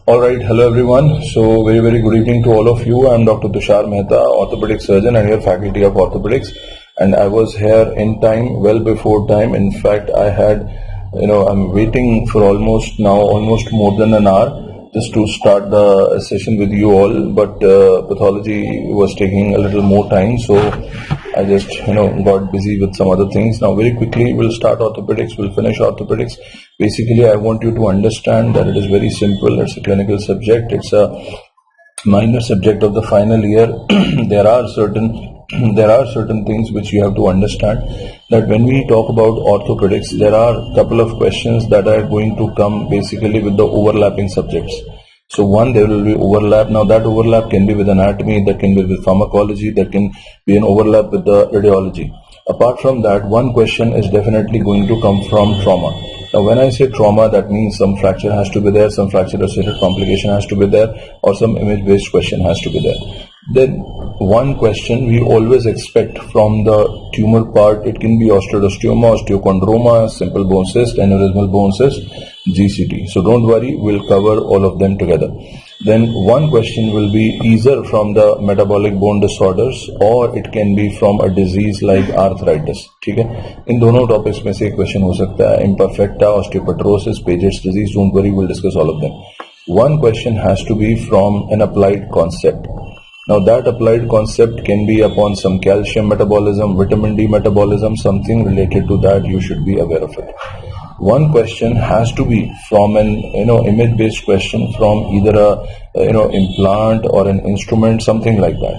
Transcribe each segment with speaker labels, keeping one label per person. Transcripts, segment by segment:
Speaker 1: All right, hello everyone. So very good evening to all of you. I'm Dr. Tushar Mehta, orthopedic surgeon and your faculty of orthopedics. And I was here in time, well before time. In fact, I'm waiting for almost more than an hour just to start the session with you all. But pathology was taking a little more time, so I just got busy with some other things. Now very quickly we'll start orthopedics, we'll finish orthopedics. Basically I want you to understand that it is very simple. It's a clinical subject, it's a minor subject of the final year. there are certain things which you have to understand, that when we talk about orthopedics, there are a couple of questions that are going to come basically with the overlapping subjects. So one, there will be overlap. Now that overlap can be with anatomy, that can be with pharmacology, that can be an overlap with the radiology. Apart from that, one question is definitely going to come from trauma. Now when I say trauma, that means some fracture has to be there, some fracture associated complication has to be there, or some image based question has to be there. Then one question we always expect from the tumor part, it can be osteoblastoma, osteochondroma, simple bone cyst, aneurysmal bone cyst, GCT. So don't worry, we'll cover all of them together. Then one question will be either from the metabolic bone disorders or it can be from a disease like arthritis. ठीक है, इन दोनों topics में से एक question हो सकता है. Imperfecta, osteoporosis, Paget's disease, don't worry, we'll discuss all of them. One question has to be from an applied concept. Now that applied concept can be upon some calcium metabolism, vitamin D metabolism, something related to that, you should be aware of it. One question has to be from an image based question from either a implant or an instrument, something like that.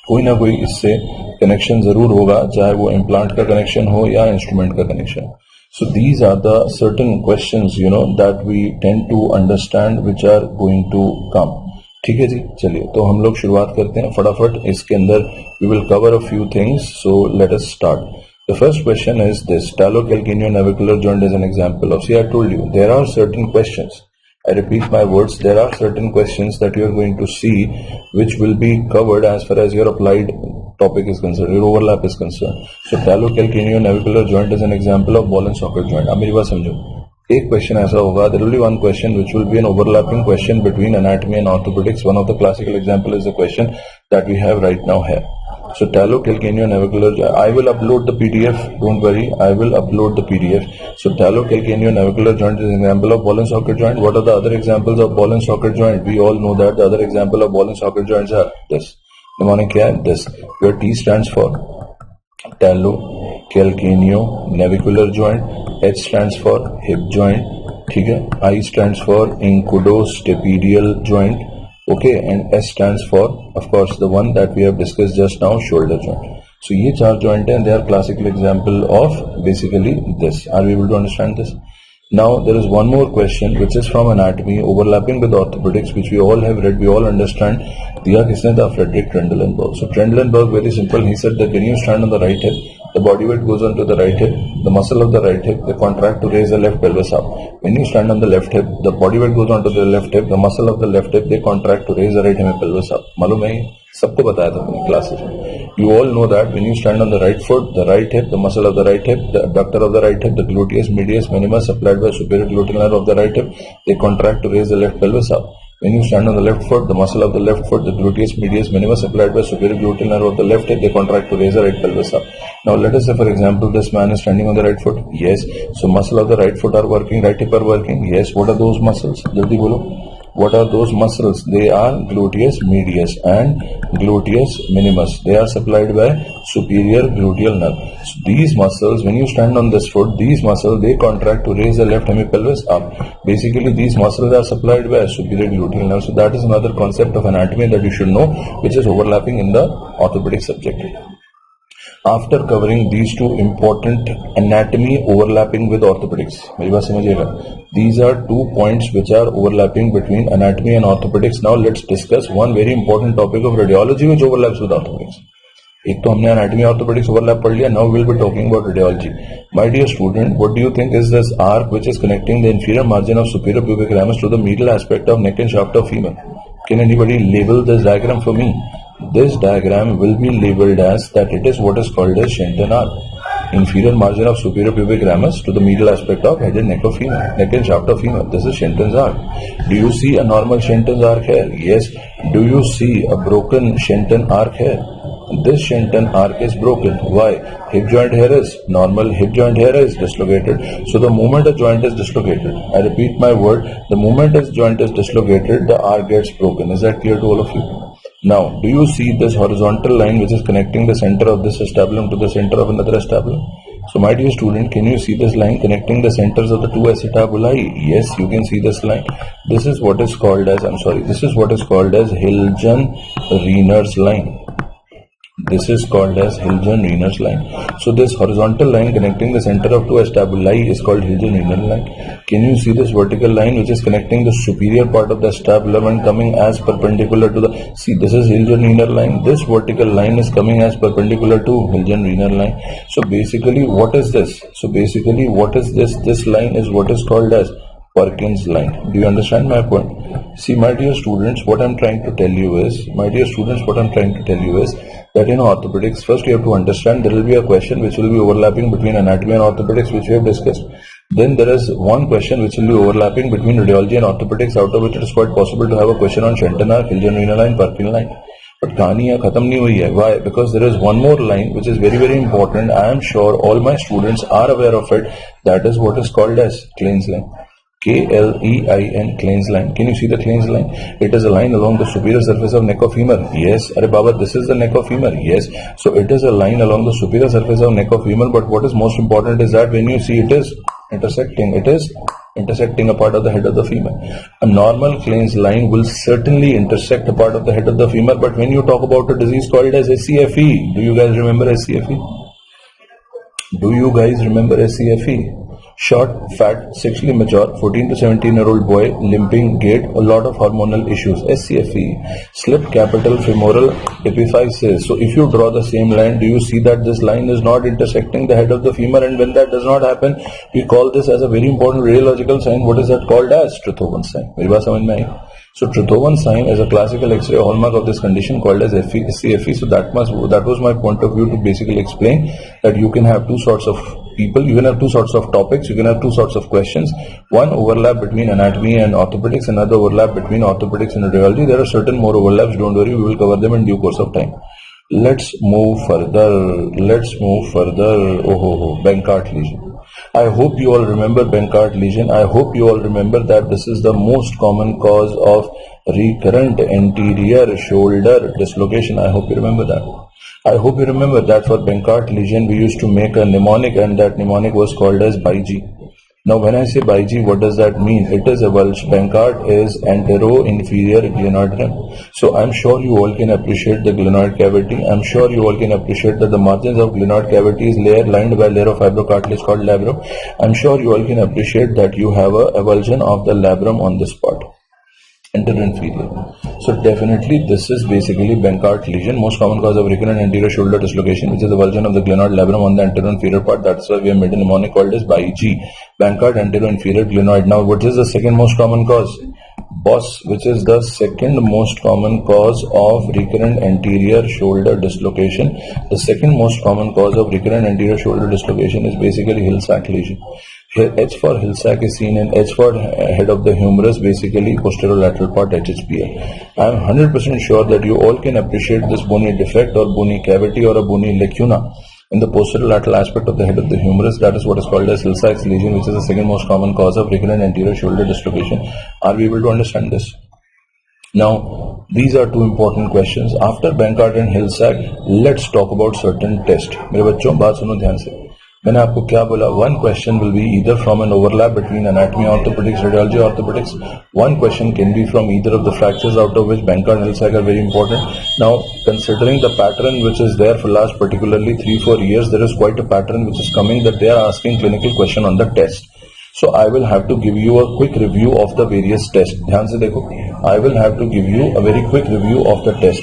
Speaker 1: कोई ना कोई इससे connection जरूर होगा, चाहे वो implant का connection हो या इंस्ट्रूमेंट का connection. So these are the certain questions that we tend to understand which are going to come. ठीक है जी, चलिए तो हम लोग शुरुआत करते हैं फटाफट. इसके अंदर we will cover a few things, so let us start. The first question is this: talocalcaneonavicular joint is an example of. See, I told you there are certain questions. I repeat my words. There are certain questions that you are going to see which will be covered as far as your applied topic is concerned, your overlap is concerned. So talocalcaneonavicular joint is an example of ball and socket joint. अब मेरी बात समझो. एक question ऐसा होगा, there will be one question which will be an overlapping question between anatomy and orthopedics. One of the classical example is the question that we have right now here. So talocalcaneonavicular joint, I will upload the PDF, don't worry, I will upload the PDF. So talocalcaneonavicular joint is an example of ball and socket joint. What are the other examples of ball and socket joint? We all know that the other example of ball and socket joints are this. Mnemonic क्या है? This. Where T stands for talocalcaneonavicular joint, H stands for hip joint, ठीक है, I stands for incudostapedial joint, okay, and S stands for, of course, the one that we have discussed just now, shoulder joint. So ये चार joint हैं, they are classical example of basically this. Are we able to understand this? Now there is one more question which is from anatomy, overlapping with orthopedics, which we all have read, we all understand. दिया किसने था? Frederick Trendelenburg. So Trendelenburg, very simple, he said that when you stand on the right hip, the body weight goes onto the right hip, the muscle of the right hip, they contract to raise the left pelvis up. When you stand on the left hip, the body weight goes onto the left hip, the muscle of the left hip, they contract to raise the right pelvis up. मालूम है, सबको बताया था अपनी classes में. You all know that when you stand on the right foot, the right hip, the muscle of the right hip, the abductor of the right hip, the gluteus medius minimus supplied by superior gluteal nerve of the right hip, they contract to raise the left pelvis up. When you stand on the left foot, the muscle of the left foot, the gluteus medius minimus supplied by superior gluteal nerve of the left hip, they contract to raise the right pelvis up. Now let us say, for example, this man is standing on the right foot. Yes. So muscle of the right foot are working, right hip are working. Yes. What are those muscles? Jaldi bolo. What are those muscles? They are gluteus medius and gluteus minimus. They are supplied by superior gluteal nerve. So these muscles, when you stand on this foot, these muscles, they contract to raise the left hemipelvis up. Basically, these muscles are supplied by superior gluteal nerve. So that is another concept of anatomy that you should know, which is overlapping in the orthopedic subject. After covering these two important anatomy overlapping with orthopedics, मेरी बात समझिएगा. These are 2 points which are overlapping between anatomy and orthopedics. Now let's discuss one very important topic of radiology which overlaps with orthopedics. एक तो हमने anatomy orthopedics overlap पढ़ लिया. Now we'll be talking about radiology. My dear student, what do you think is this arc which is connecting the inferior margin of superior pubic ramus to the medial aspect of neck and shaft of female? Can anybody label this diagram for me? This diagram will be labeled as that it is what is called as Shenton arc. inferior margin of superior pubic ramus to the medial aspect of head and neck of female, neck and shaft of female. This is Shenton's arc. Do you see a normal Shenton's arc here? Yes. Do you see a broken Shenton arc here? This Shenton arc is broken. Why? Hip joint here is normal, hip joint here is dislocated. So the moment a joint is dislocated, I repeat my word, the moment a joint is dislocated, the arc gets broken. Is that clear to all of you? Now, do you see this horizontal line which is connecting the center of this acetabulum to the center of another acetabulum? So my dear student, can you see this line connecting the centers of the two acetabuli? Yes, you can see this line. This is what is called as, this is what is called as Hilgen-Riener's line. This is called as Hilgen-Riener's line. So this horizontal line connecting the center of two acetabuli is called Hilgen-Riener line. Can you see this vertical line which is connecting the superior part of the acetabulum and coming as perpendicular to the, see, this is Hilgen-Riener line. This vertical line is coming as perpendicular to Hilgen-Riener line. So basically what is this? So basically what is this? This line is what is called as Perkins line. Do you understand my point? See, my dear students, what I'm trying to tell you is, that in orthopedics, first you have to understand there will be a question which will be overlapping between anatomy and orthopedics, which we have discussed. Then there is one question which will be overlapping between radiology and orthopedics, out of which it is quite possible to have a question on Shenton arc, Hilgen-Riener line, Perkins line. But कहानी यहाँ खत्म नहीं हुई है. Why? Because there is one more line which is very, very important. I am sure all my students are aware of it. That is what is called as Kleins line. K-L-E-I-N, Kleins line. Can you see the Kleins line? It is a line along the superior surface of neck of femur. Yes. Arey Baba, this is the neck of femur. Yes. So it is a line along the superior surface of neck of femur. But what is most important is that when you see it is intersecting a part of the head of the femur. A normal Kleins line will certainly intersect a part of the head of the femur. But when you talk about a disease called as SCFE, do you guys remember SCFE? Short, fat, sexually mature, 14 to 17-year-old boy, limping gait, a lot of hormonal issues. SCFE, slipped capital femoral epiphysis. So if you draw the same line, do you see that this line is not intersecting the head of the femur? And when that does not happen, we call this as a very important radiological sign. What is that called as? Truthovan sign. मेरी बात समझ में आई? So Truthovan sign is a classical X-ray hallmark of this condition called as SCFE. So that was my point of view to basically explain that you can have two sorts of people, you can have two sorts of topics, you can have two sorts of questions. One overlap between anatomy and orthopedics, another overlap between orthopedics and radiology. There are certain more overlaps, don't worry, we will cover them in due course of time. Let's move further. Bankart lesion. I hope you all remember Bankart lesion. I hope you all remember that this is the most common cause of recurrent anterior shoulder dislocation. I hope you remember that. I hope you remember that for Bankart lesion we used to make a mnemonic, and that mnemonic was called as BIG. Now when I say BIG, what does that mean? It is a Welsh. Bankart is antero-inferior glenoid rim. So I'm sure you all can appreciate the glenoid cavity. I'm sure you all can appreciate that the margins of glenoid cavity is lined by a layer of fibrocartilage called labrum. I'm sure you all can appreciate that you have a avulsion of the labrum on this part. Antero-inferior. So definitely this is basically Bankart lesion, most common cause of recurrent anterior shoulder dislocation, which is the avulsion of the glenoid labrum on the anterior-inferior part. That's why we have made a mnemonic called as BIG. Bankart anterior-inferior glenoid. Now what is the second most common cause? BOSS, which is the second most common cause of recurrent anterior shoulder dislocation. The second most common cause of recurrent anterior shoulder dislocation is basically Hill-Sachs lesion. Here H for Hill-Sachs is seen in H for head of the humerus, basically posterolateral part, HHPL. I am 100% sure that you all can appreciate this bony defect or bony cavity or a bony lacuna in the posterolateral aspect of the head of the humerus. That is what is called as Hill-Sachs lesion, which is the second most common cause of recurrent anterior shoulder dislocation. Are we able to understand this? Now, these are two important questions. After Bankart and Hill-Sachs, let's talk about certain tests. मेरे बच्चों बात सुनो ध्यान से. मैंने आपको क्या बोला? One question will be either from an overlap between anatomy orthopedics, radiology orthopedics. One question can be from either of the fractures, out of which Bankart and Hill-Sachs are very important. Now, considering the pattern which is there for last particularly 3-4 years, there is quite a pattern which is coming that they are asking clinical question on the test. So I will have to give you a quick review of the various tests. ध्यान से देखो. I will have to give you a very quick review of the test.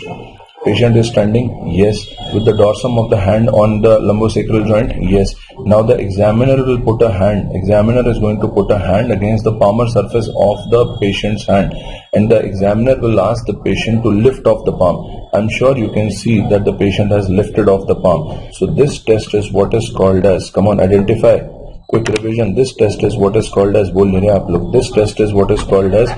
Speaker 1: Patient is standing, yes. With the dorsum of the hand on the lumbosacral joint, yes. Now the examiner will put a hand. Examiner is going to put a hand against the palmar surface of the patient's hand, and the examiner will ask the patient to lift off the palm. I'm sure you can see that the patient has lifted off the palm. So this test is what is called as, come on, identify. Quick revision. This test is what is called as, बोल रहे आप लोग. This test is what is called as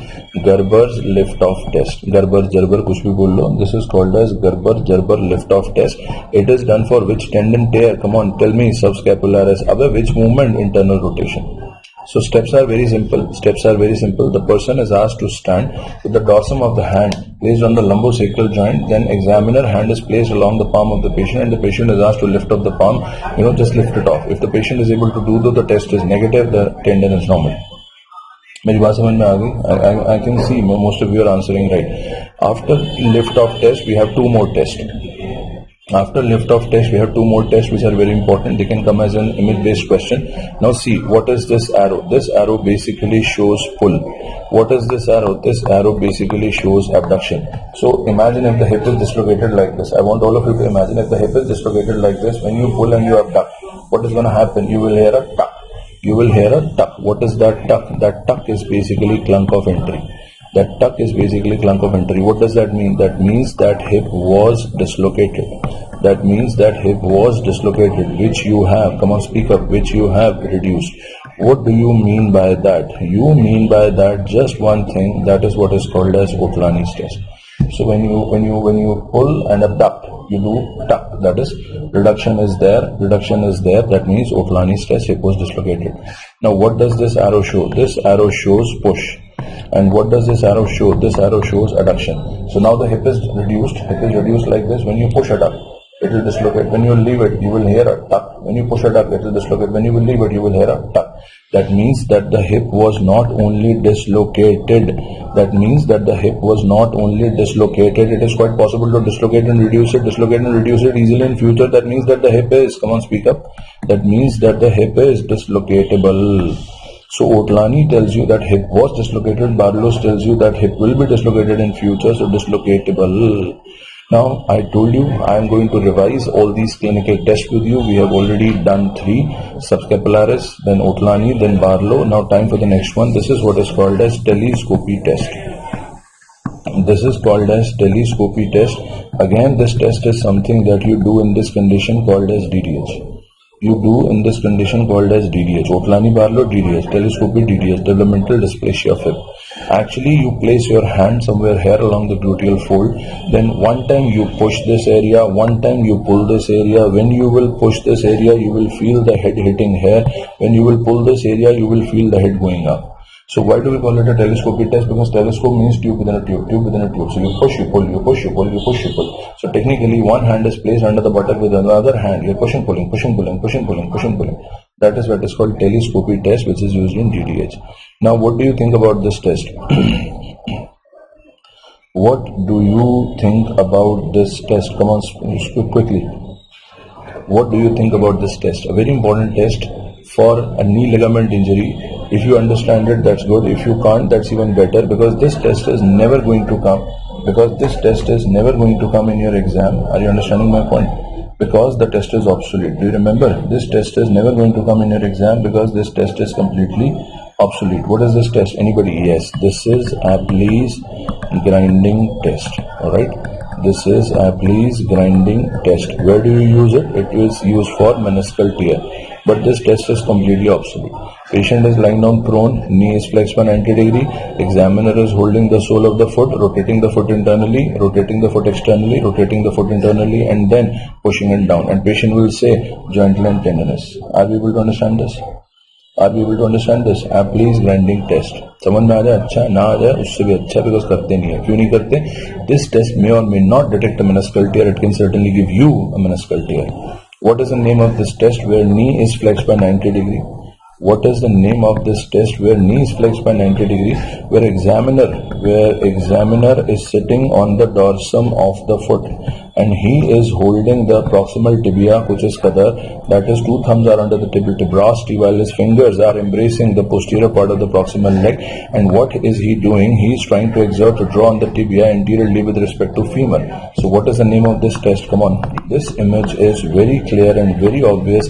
Speaker 1: Gerber's lift off test. Gerber कुछ भी बोल लो. This is called as Gerber lift off test. It is done for which tendon tear? Come on, tell me. Subscapularis. Above which movement? Internal rotation. So steps are very simple. The person is asked to stand with the dorsum of the hand placed on the lumbosacral joint. Then examiner hand is placed along the palm of the patient, and the patient is asked to lift up the palm. Just lift it off. If the patient is able to do though, the test is negative, the tendon is normal. मेरी बात समझ में आ गई? I can see most of you are answering right. After lift off test, we have two more tests. After lift off test, we have two more tests which are very important. They can come as an image based question. Now see, what is this arrow? This arrow basically shows pull. What is this arrow? This arrow basically shows abduction. So imagine if the hip is dislocated like this. I want all of you to imagine if the hip is dislocated like this. When you pull and you abduct, what is going to happen? You will hear a tuck. You will hear a tuck. What is that tuck? That tuck is basically clunk of entry. That tuck is basically clunk of entry. What does that mean? That means that hip was dislocated. That means that hip was dislocated, which you have, come on, speak up, which you have reduced. What do you mean by that? You mean by that just one thing. That is what is called as Ottolani's test. So when you pull and abduct, you do tuck. That is reduction is there. That means Ottolani's test, hip was dislocated. Now what does this arrow show? This arrow shows push. And what does this arrow show? This arrow shows adduction. So now the hip is reduced. Hip is reduced like this. When you push it up, it will dislocate. When you leave it, you will hear a tuck. When you push it up, it will dislocate. When you will leave it, you will hear a tuck. That means that the hip was not only dislocated. It is quite possible to dislocate and reduce it easily in future. That means that the hip is, come on, speak up. That means that the hip is dislocatable. So Otolani tells you that hip was dislocated. Barlow's tells you that hip will be dislocated in future, so dislocatable. Now I told you I am going to revise all these clinical tests with you. We have already done 3: subscapularis, then Otolani, then Barlow. Now time for the next one. This is what is called as telescopy test. Again, this test is something that you do in this condition called as DDH. Otolani, Barlow, DDH, telescopy, DDH, developmental dysplasia of hip. Actually, you place your hand somewhere here along the gluteal fold. Then one time you push this area, one time you pull this area. When you will push this area, you will feel the head hitting here. When you will pull this area, you will feel the head going up. So why do we call it a telescopy test? Because telescope means tube within a tube. So you push, you pull, you push, you pull, you push, you pull. So technically one hand is placed under the buttock with another hand. You're pushing, pulling. That is what is called telescopy test, which is used in DDH. Now what do you think about this test? What do you think about this test? Come on, speak quickly. What do you think about this test? A very important test for a knee ligament injury. If you understand it, that's good. If you can't, that's even better, because this test is never going to come. In your exam. Are you understanding my point? Because the test is obsolete. Do you remember? This test is never going to come in your exam because this test is completely obsolete. What is this test? Anybody? Yes, this is Apley's grinding test. Alright? This is Apley's grinding test. Where do you use it? It is used for meniscal tear. But this test is completely obsolete. Patient is lying down prone, knee is flexed by 90 degree. Examiner is holding the sole of the foot, rotating the foot internally, rotating the foot externally, rotating the foot internally, and then pushing it down. And patient will say joint line tenderness. Are we able to understand this? Apley's grinding test. समझ में आ जाए अच्छा, ना आ जाए उससे भी अच्छा, because करते नहीं है. क्यों नहीं करते? This test may or may not detect a meniscal tear. It can certainly give you a meniscal tear. What is the name of this test where knee is flexed by 90 degree? What is the name of this test where knee is flexed by 90 degree? Where examiner is sitting on the dorsum of the foot and he is holding the proximal tibia, which is kadar, that is 2 thumbs are under the tibial tuberosity while his fingers are embracing the posterior part of the proximal neck. And what is he doing? He is trying to exert to draw on the tibia anteriorly with respect to femur. So what is the name of this test? Come on. This image is very clear and very obvious.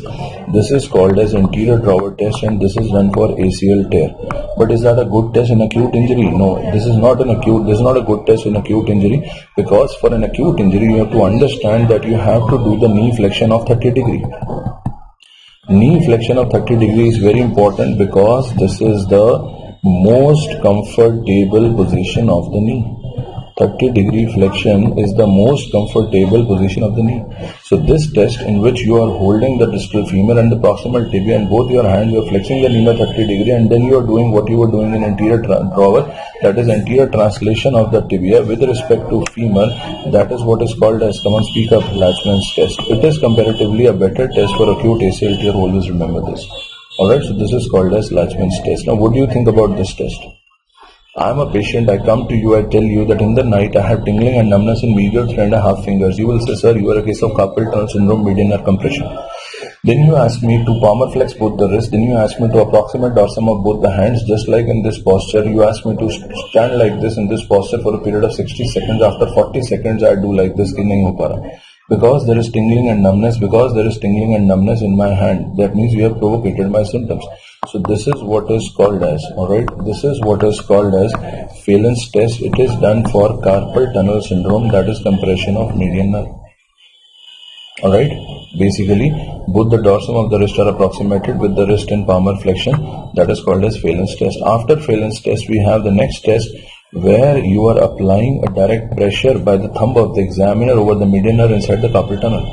Speaker 1: This is called as anterior drawer test, and this is done for ACL tear. But is that a good test in acute injury? No, this is not a good test in acute injury, because for an acute injury you have to understand that you have to do the knee flexion of 30 degree. Knee flexion of 30 degree is very important because this is the most comfortable position of the knee. 30 degree flexion is the most comfortable position of the knee. So this test, in which you are holding the distal femur and the proximal tibia in both your hands, you are flexing the knee by 30 degree, and then you are doing what you were doing in anterior drawer, that is anterior translation of the tibia with respect to femur. That is what is called as, come on, speak up, Latchman's test. It is comparatively a better test for acute ACL tear. Always remember this. Alright, so this is called as Latchman's test. Now what do you think about this test? I am a patient, I come to you, I tell you that in the night I have tingling and numbness in medial 3.5 fingers. You will say, sir, you are a case of carpal tunnel syndrome, median nerve compression. Then you ask me to palmar flex both the wrists. Then you ask me to approximate dorsum of both the hands, just like in this posture. You ask me to stand like this in this posture for a period of 60 seconds. After 40 seconds, I do like this. Because there is tingling and numbness. Because there is tingling and numbness in my hand. That means you have provoked my symptoms. So this is what is called as, alright, this is what is called as Phelan's test. It is done for carpal tunnel syndrome, that is compression of median nerve. Alright, basically both the dorsum of the wrist are approximated with the wrist in palmar flexion. That is called as Phelan's test. After Phelan's test, we have the next test, where you are applying a direct pressure by the thumb of the examiner over the median nerve inside the carpal tunnel.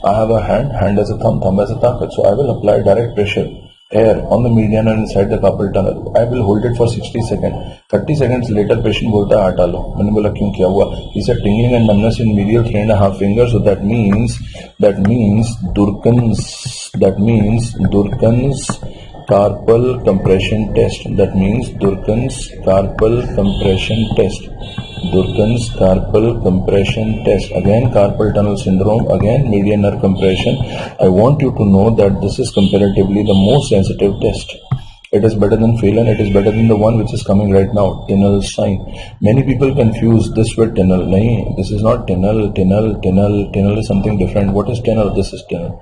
Speaker 1: I have a hand as a thumb as a takat. So I will apply direct pressure here on the median and inside the carpal tunnel. I will hold it for 60 seconds. 30 seconds later, patient bolta hai hata lo. Maine bola kyun kya hua? He said tingling and numbness in medial 3.5 fingers. So that means Durkan's carpal compression test. That means Durkan's carpal compression test. Durkan's carpal compression test. Again carpal tunnel syndrome, again median nerve compression. I want you to know that this is comparatively the most sensitive test. It is better than Phelan. It is better than the one which is coming right now, Tinel sign. Many people confuse this with Tinel. Nahin, this is not Tinel. Tinel is something different. What is Tinel? This is Tinel.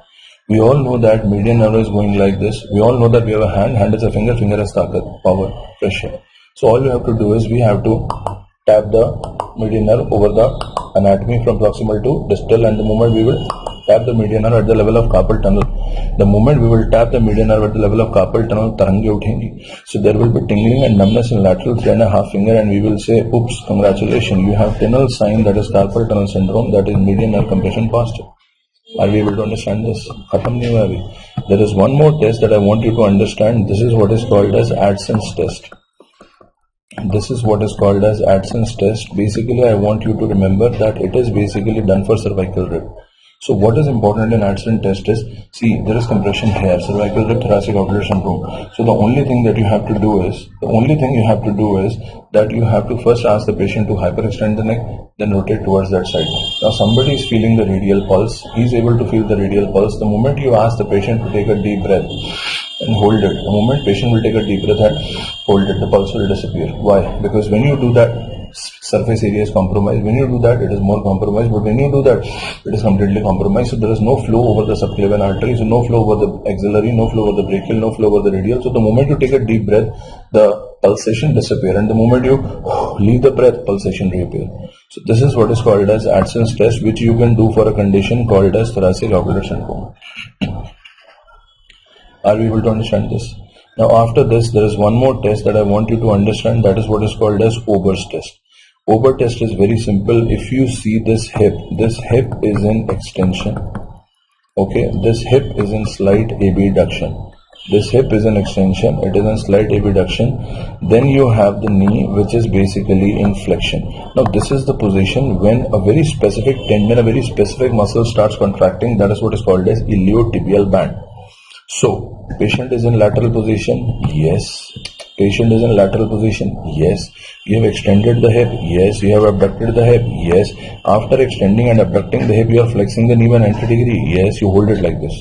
Speaker 1: We all know that median nerve is going like this. We all know that we have a hand is a finger is takat, power, pressure. So all we have to do is we have to tap the median nerve over the anatomy from proximal to distal, and the moment we will tap the median nerve at the level of carpal tunnel, tarange uthengi. So there will be tingling and numbness in lateral 3.5 finger, and we will say, oops, congratulations, you have Tinel sign, that is carpal tunnel syndrome, that is median nerve compression posture. Are we able to understand this? There is one more test that I want you to understand. This is what is called as Adson's test. This is what is called as Adson's test. Basically, I want you to remember that it is basically done for cervical rib. So what is important in Adson's test is, see, there is compression here, cervical rib, thoracic outlet syndrome. So the only thing you have to do is that you have to first ask the patient to hyperextend the neck, then rotate towards that side. Now somebody is feeling the radial pulse. He is able to feel the radial pulse. The moment you ask the patient to take a deep breath and hold it, the moment patient will take a deep breath and hold it, the pulse will disappear. Why? Because when you do that, surface area is compromised. When you do that, it is more compromised. But when you do that, it is completely compromised. So there is no flow over the subclavian artery. So no flow over the axillary, no flow over the brachial, no flow over the radial. So the moment you take a deep breath, the pulsation disappears, and the moment you leave the breath, pulsation reappears. So this is what is called as Adson's test, which you can do for a condition called as thoracic outlet syndrome. Are we able to understand this? Now after this, there is one more test that I want you to understand. That is what is called as Ober's test. Ober test is very simple. If you see this hip is in extension. Okay, this hip is in slight abduction. This hip is an extension, it is in slight abduction. Then you have the knee, which is basically in flexion. Now this is the position when a very specific tendon, a very specific muscle starts contracting. That is what is called as iliotibial band. So patient is in lateral position, yes. Patient is in lateral position. Yes. You have extended the hip. Yes. You have abducted the hip. Yes. After extending and abducting the hip, you are flexing the knee by 90 degree. Yes. You hold it like this.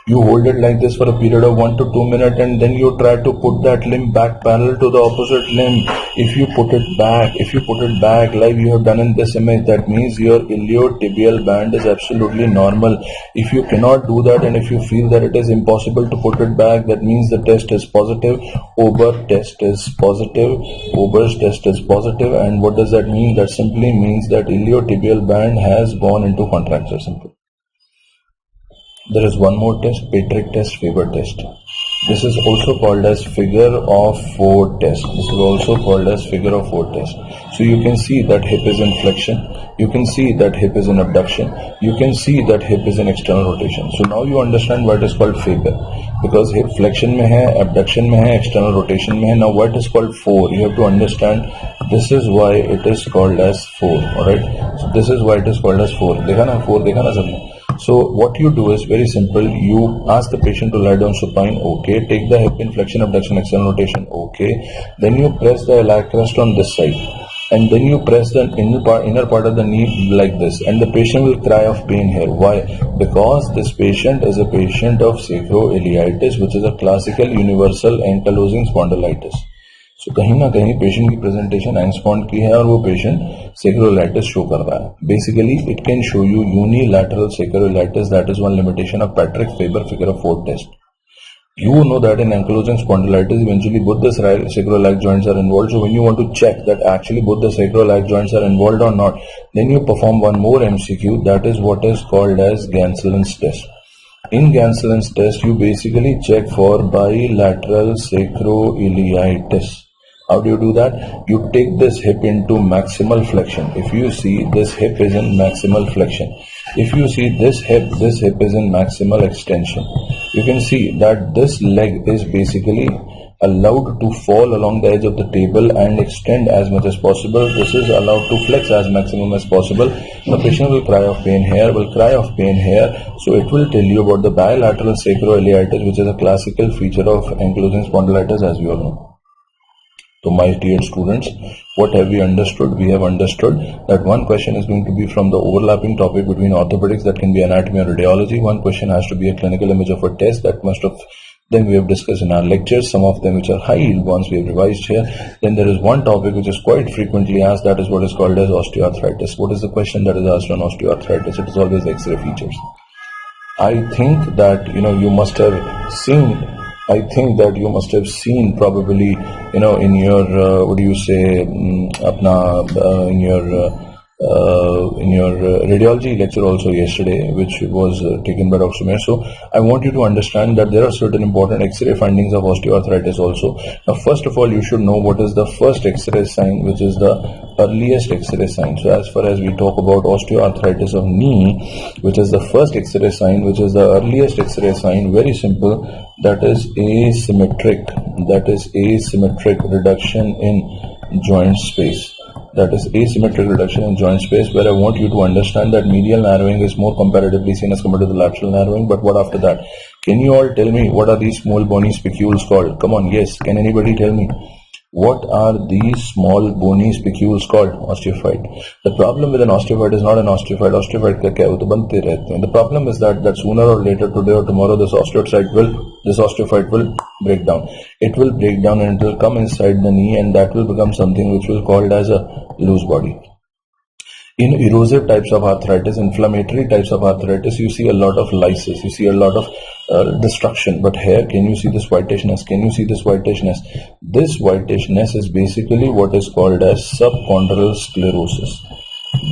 Speaker 1: You hold it like this for a period of 1 to 2 minutes, and then you try to put that limb back parallel to the opposite limb. If you put it back like you have done in this image, that means your iliotibial band is absolutely normal. If you cannot do that, and if you feel that it is impossible to put it back, that means the test is positive. Ober's test is positive. Ober's test is positive. And what does that mean? That simply means that iliotibial band has gone into contracture. Simple. There is one more test, Patrick test, Faber test. This is also called as figure of 4 test. This is also called as figure of 4 test. So you can see that hip is in flexion. You can see that hip is in abduction. You can see that hip is in external rotation. So now you understand why it is called Faber. Because hip flexion mein hai, abduction mein hai, external rotation mein hai. Now what is called 4? You have to understand this is why it is called as 4. Alright. So this is why it is called as 4. Dekha na 4, dekha na sabne. So what you do is very simple. You ask the patient to lie down supine. Okay. Take the hip in flexion, abduction, external rotation. Okay. Then you press the iliac crest on this side, and then you press the inner part of the knee like this, and the patient will cry of pain here. Why? Because this patient is a patient of sacroiliitis, which is a classical universal ankylosing spondylitis. So कहीं ना कहीं patient की presentation एंगस्पॉन्ड की है और वो patient sacroiliitis show कर रहा है. Basically, it can show you unilateral sacroiliitis. That is one limitation of Patrick Faber figure of 4 test. You know that in ankylosing spondylitis, eventually both the sacroiliac joints are involved. So when you want to check that actually both the sacroiliac joints are involved or not, then you perform one more MCQ. That is what is called as Ganselin's test. In Ganselin's test, you basically check for bilateral sacroiliitis. How do you do that? You take this hip into maximal flexion. If you see this hip is in maximal flexion. If you see this hip is in maximal extension. You can see that this leg is basically allowed to fall along the edge of the table and extend as much as possible. This is allowed to flex as maximum as possible. The patient will cry of pain here, So it will tell you about the bilateral sacroiliitis, which is a classical feature of ankylosing spondylitis, as we all know. So my dear students, what have we understood? We have understood that one question is going to be from the overlapping topic between orthopedics, that can be anatomy or radiology. One question has to be a clinical image of a test, that most of them we have discussed in our lectures, some of them which are high yield ones we have revised here. Then there is one topic which is quite frequently asked, that is what is called as osteoarthritis. What is the question that is asked on osteoarthritis? It is always X-ray features. I think that you must have seen probably in your in your radiology lecture also yesterday, which was taken by Dr. Sumer. So I want you to understand that there are certain important X-ray findings of osteoarthritis also. Now first of all, you should know what is the first X-ray sign, which is the earliest X-ray sign. So as far as we talk about osteoarthritis of knee, which is the first X-ray sign, which is the earliest X-ray sign, very simple, that is asymmetric reduction in joint space. That is asymmetric reduction in joint space, where I want you to understand that medial narrowing is more comparatively seen as compared to the lateral narrowing. But what after that? Can you all tell me what are these small bony spicules called? Come on, yes. Can anybody tell me? What are these small bony spicules called? Osteophyte. The problem with an osteophyte is not an osteophyte. Osteophyte ka kya hai? To bante rehte hain. The problem is that sooner or later, today or tomorrow, this osteophyte will break down. It will break down and it will come inside the knee, and that will become something which will be called as a loose body. In erosive types of arthritis, inflammatory types of arthritis, you see a lot of lysis, you see a lot of destruction. But here, can you see this whitishness? Can you see this whitishness? This whitishness is basically what is called as subchondral sclerosis.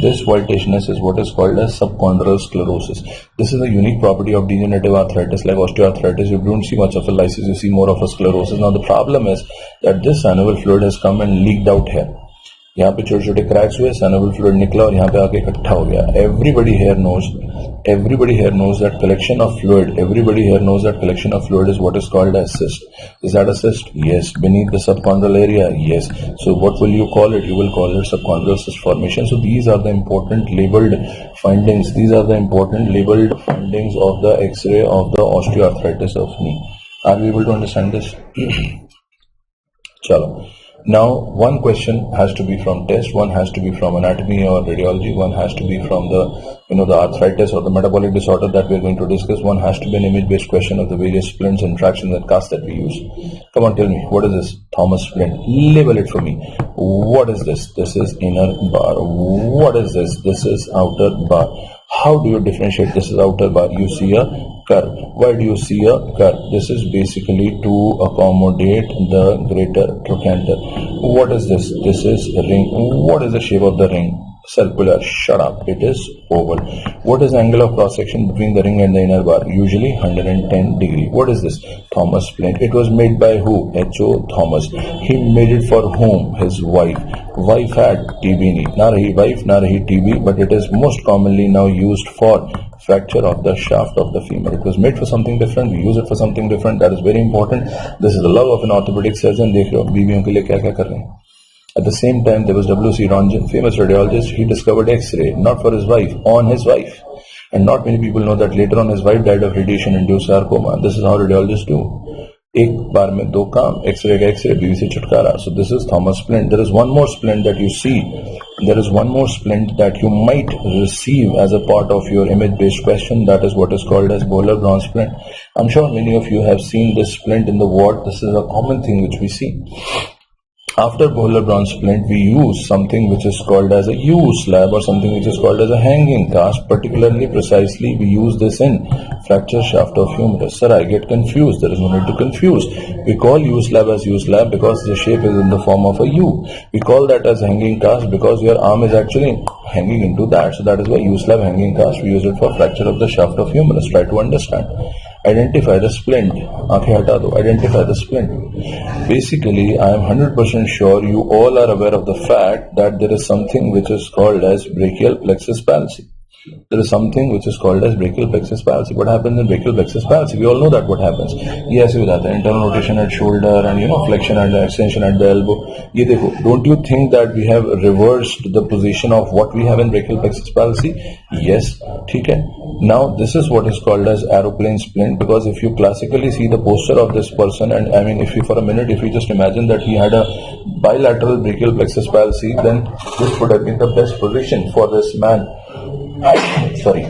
Speaker 1: This whitishness is what is called as subchondral sclerosis. This is a unique property of degenerative arthritis. Like osteoarthritis, you don't see much of a lysis, you see more of a sclerosis. Now the problem is that this synovial fluid has come and leaked out here. यहाँ पे छोटे छोटे cracks हुए, synovial fluid निकला और यहाँ पे आके इकट्ठा हो गया. Everybody here knows that collection of fluid. Everybody here knows that collection of fluid is what is called as cyst. Is that a cyst? Yes. Beneath the subchondral area? Yes. So what will you call it? You will call it subchondral cyst formation. So these are the important labeled findings. These are the important labeled findings of the X-ray of the osteoarthritis of knee. Are we able to understand this? चलो, now one question has to be from test, one has to be from anatomy or radiology, one has to be from the the arthritis or the metabolic disorder that we are going to discuss, one has to be an image based question of the various splints and tractions and casts that we use. Come on, tell me, what is this Thomas splint? Label it for me. What is this? This is inner bar. What is this? This is outer bar. How do you differentiate this is outer bar? You see a curve. Why do you see a curve? This is basically to accommodate the greater trochanter. What is this? This is ring. What is the shape of the ring? Circular. Shut up. It is oval. What is the angle of cross section between the ring and the inner bar? Usually 110 degree. What is this? Thomas splint. It was made by who? H.O. Thomas. He made it for whom? His wife. Wife had TB knee. Na rahi wife, na rahi TB, but it is most commonly now used for fracture of the shaft of the femur. It was made for something different. We use it for something different. That is very important. This is the love of an orthopedic surgeon. देख लो बीवियों के लिए क्या क्या कर रहे हैं. At the same time, there was W.C. Rongen, famous radiologist. He discovered X-ray, not for his wife, on his wife. And not many people know that later on his wife died of radiation-induced sarcoma. This is how radiologists do. एक बार में दो काम, X-ray का X-ray, बीवी से छुटकारा. So this is Thomas splint. There is one more splint that you see. There is one more splint that you might receive as a part of your image-based question. That is what is called as Böhler-Braun splint. I'm sure many of you have seen this splint in the ward. This is a common thing which we see. After Böhler-Braun splint, we use something which is called as a U slab or something which is called as a hanging cast. Particularly, precisely, we use this in fracture shaft of humerus. Sir, I get confused. There is no need to confuse. We call U slab as U slab because the shape is in the form of a U. We call that as hanging cast because your arm is actually hanging into that. So that is why U slab hanging cast. We use it for fracture of the shaft of humerus. Try to understand. Identify the splint. आंखें हटा दो. Identify the splint. Basically, I am 100% sure you all are aware of the fact that there is something which is called as brachial plexus palsy. There is something which is called as brachial plexus palsy. What happens in brachial plexus palsy? We all know that what happens. ये ऐसे हो जाता है. Internal rotation at shoulder and flexion and extension at the elbow. ये देखो. Don't you think that we have reversed the position of what we have in brachial plexus palsy? Yes. ठीक है. Now this is what is called as aeroplane splint, because if you classically see the posture of this person, and I mean if you for a minute, if you just imagine that he had a bilateral brachial plexus palsy, then this would have been the best position for this man. Sorry,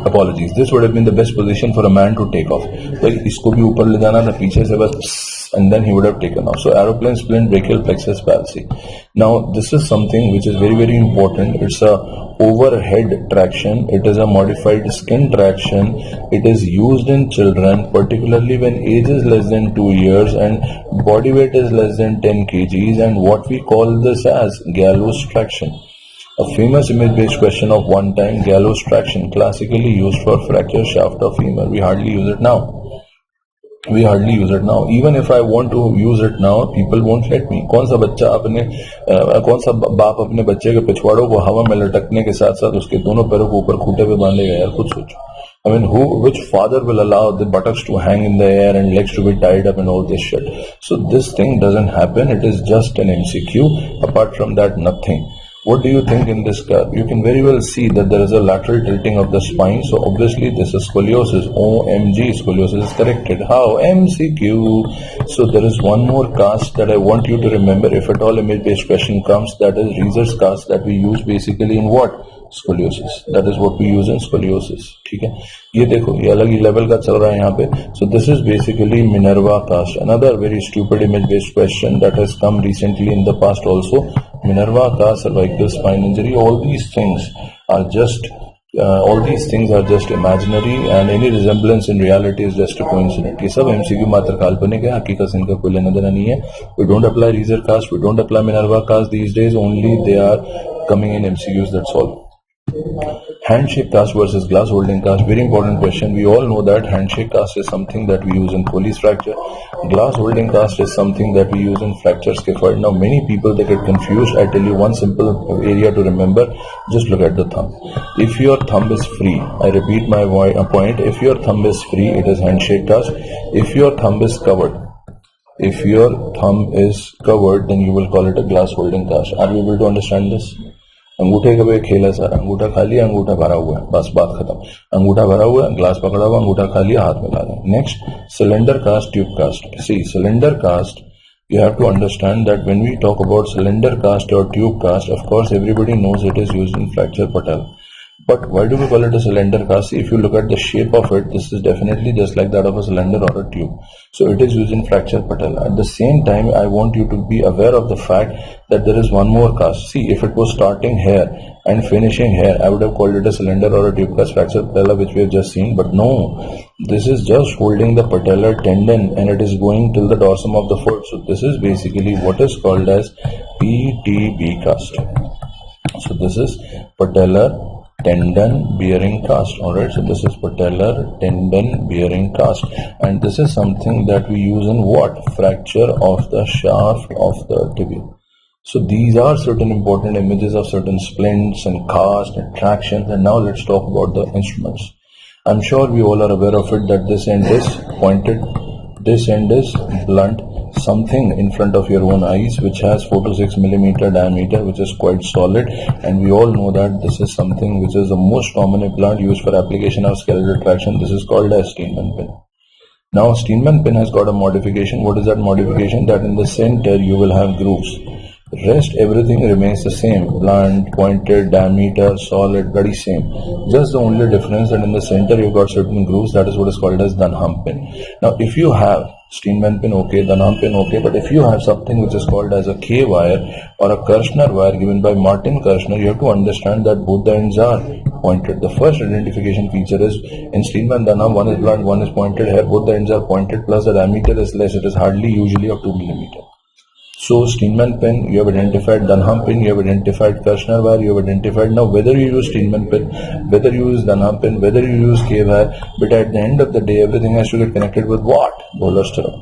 Speaker 1: apologies. This would have been the best position for a man to take off. तो इसको भी ऊपर ले जाना था, पीछे से बस, and then he would have taken off. So aeroplane splint, brachial plexus palsy. Now this is something which is very, very important. It's a overhead traction. It is a modified skin traction. It is used in children, particularly when age is less than 2 years and body weight is less than 10 kgs, and what we call this as gallows traction. A famous image-based question of one time, gallows traction, classically used for fracture shaft of femur. We hardly use it now. We hardly use it now. Even if I want to use it now, people won't let me. कौन सा बाप अपने बच्चे के पिछवाड़ों को हवा में लटकने के साथ साथ उसके दोनों पैरों को ऊपर खूंटे पे बांधेगा यार? खुद सोचो. I mean, which father will allow the buttocks to hang in the air and legs to be tied up and all this shit? So this thing doesn't happen. It is just an MCQ. Apart from that, nothing. What do you think in this curve? You can very well see that there is a lateral tilting of the spine. So obviously this is scoliosis. OMG, scoliosis is corrected. How? MCQ. So there is one more cast that I want you to remember. If at all image-based question comes, that is Reeser's cast that we use basically in what? Scoliosis. That is what we use in scoliosis. ठीक है. ये देखो, ये अलग ही level का चल रहा है यहाँ पे. So this is basically Minerva cast. Another very stupid image-based question that has come recently in the past also. Minerva cast, cervical spine injury. All these things are just imaginary, and any resemblance in reality is just a coincidence. ये सब MCQ मात्र काल्पनिक है, हकीकत से इनका कोई लेना देना नहीं है. We don't apply Reeser cast, we don't apply Minerva cast these days. Only they are coming in MCQs. That's all. Handshake cast versus glass holding cast. Very important question. We all know that handshake cast is something that we use in Colles fracture. Glass holding cast is something that we use in fracture scaphoid. Now many people, they get confused. I tell you one simple area to remember. Just look at the thumb. If your thumb is free, I repeat my point. If your thumb is free, it is handshake cast. If your thumb is covered, then you will call it a glass holding cast. Are you able to understand this? अंगूठे का भी खेल है sir. अंगूठा खा लिया, अंगूठा भरा हुआ है, बस बात खत्म. अंगूठा भरा हुआ है, ग्लास पकड़ा हुआ, अंगूठा खा लिया, हाथ में ला दें. Next, cylinder cast, tube cast. See, cylinder cast You have to understand that when we talk about cylinder cast or tube cast, of course everybody knows it is used in fracture patella. But why do we call it a cylinder cast? See, if you look at the shape of it, this is definitely just like that of a cylinder or a tube. So it is used in fracture patella. At the same time, I want you to be aware of the fact that there is one more cast. See, if it was starting here and finishing here, I would have called it a cylinder or a tube cast fracture patella, which we have just seen. But no, this is just holding the patellar tendon and it is going till the dorsum of the foot. So this is basically what is called as PTB cast. So this is patellar tendon bearing cast. Alright, so this is patellar tendon bearing cast, and this is something that we use in what? Fracture of the shaft of the tibia. So these are certain important images of certain splints and cast and tractions. And now let's talk about the instruments. I'm sure we all are aware of it that this end is pointed, this end is blunt, something in front of your own eyes which has 4 to 6 millimeter diameter, which is quite solid, and we all know that this is something which is the most common implant used for application of skeletal traction. This is called as Steinmann pin. Now Steinmann pin has got a modification. What is that modification? That in the center you will have grooves. Rest everything remains the same, blunt, pointed, diameter, solid, very same. Just the only difference that in the center you got certain grooves. That is what is called as Dunham pin. Now if you have Steinmann pin, okay, Dunham pin, okay, but if you have something which is called as a K wire or a Kirschner wire given by Martin Kirschner, you have to understand that both the ends are pointed. The first identification feature is in Steinmann Dunham, one is blunt, one is pointed. Here both the ends are pointed, plus the diameter is less. It is hardly usually of 2 millimeter. So Steinmann pin, you have identified Dunham pin, you have identified Kirschner wire, you have identified. Now whether you use Steinmann pin, whether you use Dunham pin, whether you use K wire, but at the end of the day everything has to get connected with what? Bowler stirrup.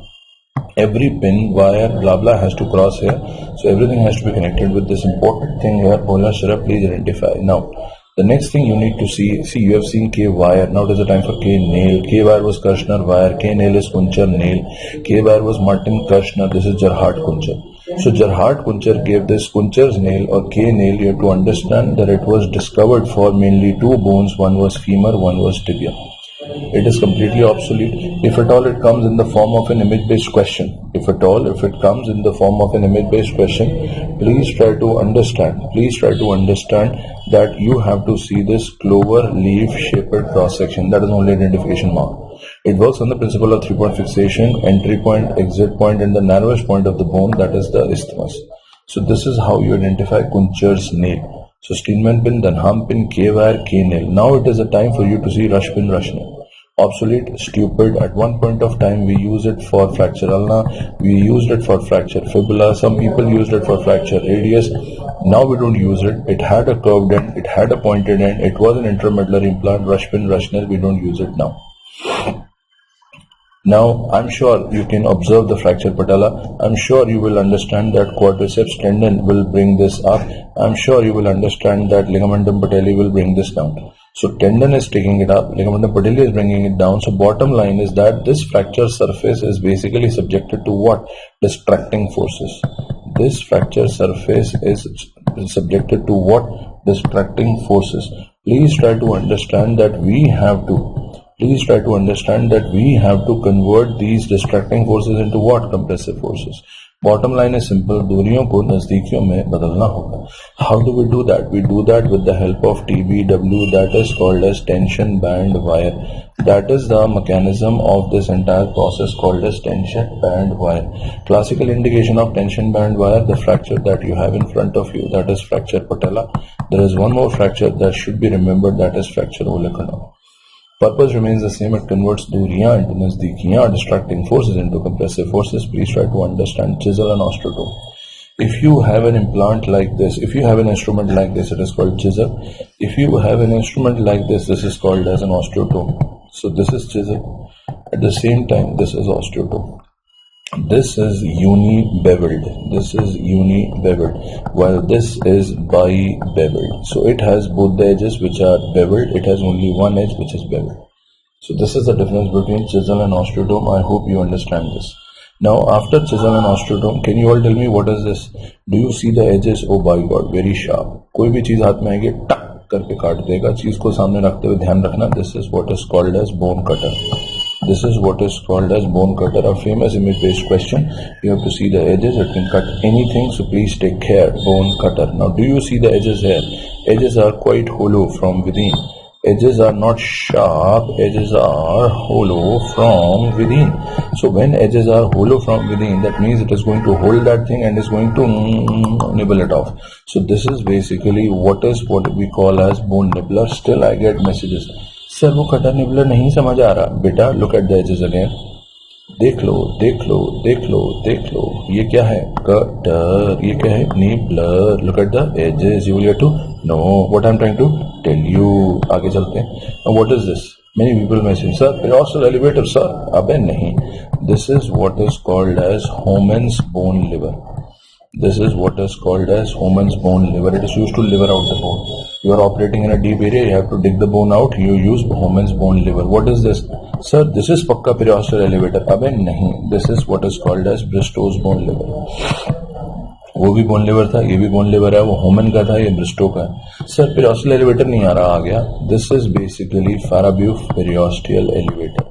Speaker 1: Every pin, wire, blah blah has to cross here. So everything has to be connected with this important thing here, bowler stirrup. Please identify. Now the next thing you need to see, you have seen K wire. Now it is the time for K nail. K wire was Kirschner wire. K nail is Kuncher nail. K wire was Martin Kirschner. This is Gerhard Kuncher. So Gerhard Kuncher gave this Kuncher's nail or K nail. You have to understand that it was discovered for mainly 2 bones. One was femur, one was tibia. It is completely obsolete. If at all it comes in the form of an image-based question, if it comes in the form of an image-based question, please try to understand that you have to see this clover leaf shaped cross section. That is only identification mark. It works on the principle of 3-point fixation, entry point, exit point, and the narrowest point of the bone, that is the isthmus. So this is how you identify Kuncher's nail. So Steinmann pin, Dunham pin, K wire, K nail. Now it is a time for you to see rush pin, rush nail. Obsolete, stupid. At one point of time we used it for fracture ulna, we used it for fracture fibula, some people used it for fracture radius. Now we don't use it. It had a curved end, it had a pointed end, it was an intramedullary implant. Rush pin, rush nail, we don't use it now. Now, I'm sure you can observe the fracture patella. I'm sure you will understand that quadriceps tendon will bring this up. I'm sure you will understand that ligamentum patelli will bring this down. So tendon is taking it up, ligamentum patelli is bringing it down. So bottom line is that this fracture surface is basically subjected to what? Distracting forces. This fracture surface is subjected to what? Distracting forces. Please try to understand that we have to convert these distracting forces into what? Compressive forces. Bottom line is simple, दूरियों को नजदीकियों में बदलना होगा. How do we do that? We do that with the help of TBW, that is called as tension band wire. That is the mechanism of this entire process called as tension band wire. Classical indication of tension band wire, the fracture that you have in front of you, that is fracture patella. There is one more fracture that should be remembered, that is fracture olecranon. Purpose remains the same. It converts duriyan into nazdikiyan, distracting forces into compressive forces. Please try to understand chisel and osteotome. If you have an implant like this, if you have an instrument like this, it is called chisel. If you have an instrument like this is called as an osteotome. So this is chisel. At the same time, this is osteotome. This is uni-beveled, while this is bi-beveled. So it has both the edges which are beveled, it has only one edge which is beveled. So this is the difference between chisel and osteotome. I hope you understand this. Now after chisel and osteotome, can you all tell me what is this? Do you see the edges? Oh my god, very sharp. कोई भी चीज हाथ में आएगी टक करके काट देगा. चीज को सामने रखते हुए ध्यान रखना. This is what is called as bone cutter. This is what is called as bone cutter, a famous image-based question. You have to see the edges. It can cut anything, so please take care. Bone cutter. Now, do you see the edges here? Edges are quite hollow from within. Edges are not sharp, edges are hollow from within. So when edges are hollow from within, that means it is going to hold that thing and is going to nibble it off. So this is basically what we call as bone nibbler. Still I get messages, sir वो cutter nibbler नहीं समझ आ रहा. बेटा, look at the edges again. देख लो, देख लो, देख लो, देख लो. ये क्या है? Cutter. ये क्या है? Nibbler. Look at the edges. You will get to know what I'm trying to tell you. आगे चलते हैं. Now what is this? Many people may say, sir, periosteal elevator, sir. अबे नहीं. This is what is called as Homan's bone liver. This is what is called as Homan's bone liver. It is used to liver out the bone. You are operating in a deep area, you have to dig the bone out, you use Homan's bone liver. What is this? Sir, this is पक्का periosteal elevator. अबे नहीं. This is what is called as Bristow's bone liver. वो भी bone liver था, ये भी bone liver है. वो होमन का था, ये ब्रिस्टो का है. सर पेरियोस्टियल एलिवेटर नहीं आ रहा, आ गया. This is basically Farabeuf periosteal elevator.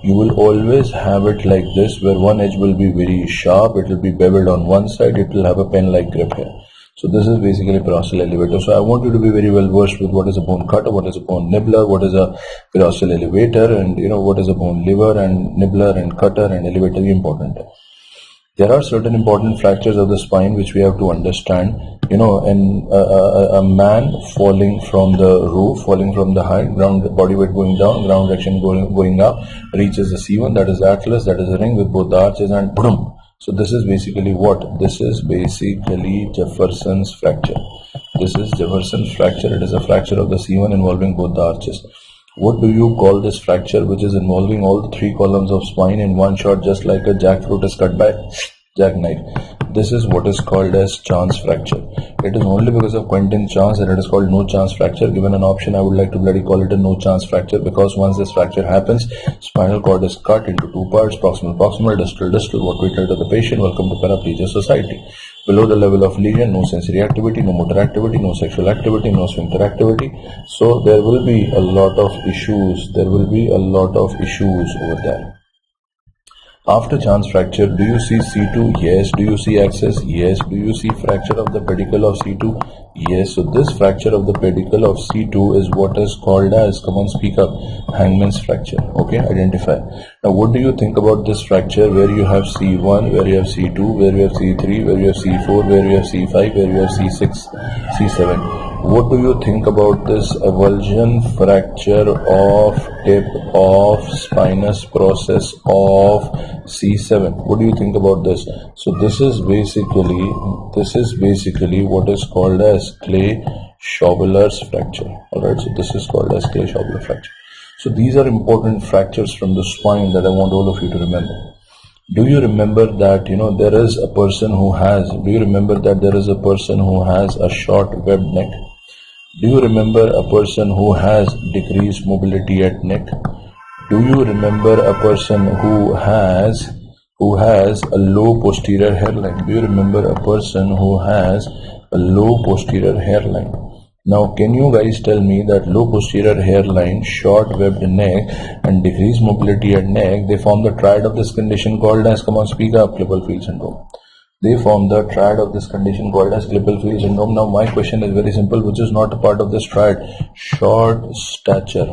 Speaker 1: You will always have it like this, where one edge will be very sharp, it will be beveled on one side, it will have a pen-like grip here. So this is basically periosteal elevator. So I want you to be very well versed with what is a bone cutter, what is a bone nibbler, what is a periosteal elevator, and what is a bone liver and nibbler and cutter and elevator. Very important. There are certain important fractures of the spine which we have to understand. And a man falling from the roof, falling from the height, ground body weight going down, ground direction going up, reaches the C1, that is the atlas, that is the ring with both the arches, and boom. So this is basically what? This is basically Jefferson's fracture. This is Jefferson's fracture. It is a fracture of the C1 involving both the arches. What do you call this fracture which is involving all the three columns of spine in one shot, just like a jackfruit is cut by jackknife? This is what is called as chance fracture. It is only because of Quentin Chance that it is called no chance fracture. Given an option, I would like to bloody call it a no chance fracture, because once this fracture happens, spinal cord is cut into two parts, proximal, distal. What we tell to the patient, welcome to Paraplegia Society. Below the level of lesion, no sensory activity, no motor activity, no sexual activity, no sphincter activity. So there will be a lot of issues. There will be a lot of issues over there. After chance fracture, do you see C2? Yes. Do you see access? Yes. Do you see fracture of the pedicle of C2? Yes. So this fracture of the pedicle of C2 is what is called as, come on, speak up, hangman's fracture. Okay, identify. Now what do you think about this fracture where you have C1, where you have C2, where you have C3, where you have C4, where you have C5, where you have C6, C7? What do you think about this avulsion fracture of tip of spinous process of C7? What do you think about this? So this is basically what is called as Clay-Schaubeler's fracture. Alright, so this is called as Clay-Schaubeler fracture. So these are important fractures from the spine that I want all of you to remember. Do you remember that there is a person who has a short webbed neck? Do you remember a person who has decreased mobility at neck? Do you remember a person who has a low posterior hairline? Do you remember a person who has a low posterior hairline? Now, can you guys tell me that low posterior hairline, short webbed neck, and decreased mobility at neck, they form the triad of this condition called as, come on, speak up, Klippel-Feil syndrome. They form the triad of this condition called as Klippel-Feil syndrome. Now, my question is very simple, which is not a part of this triad. Short stature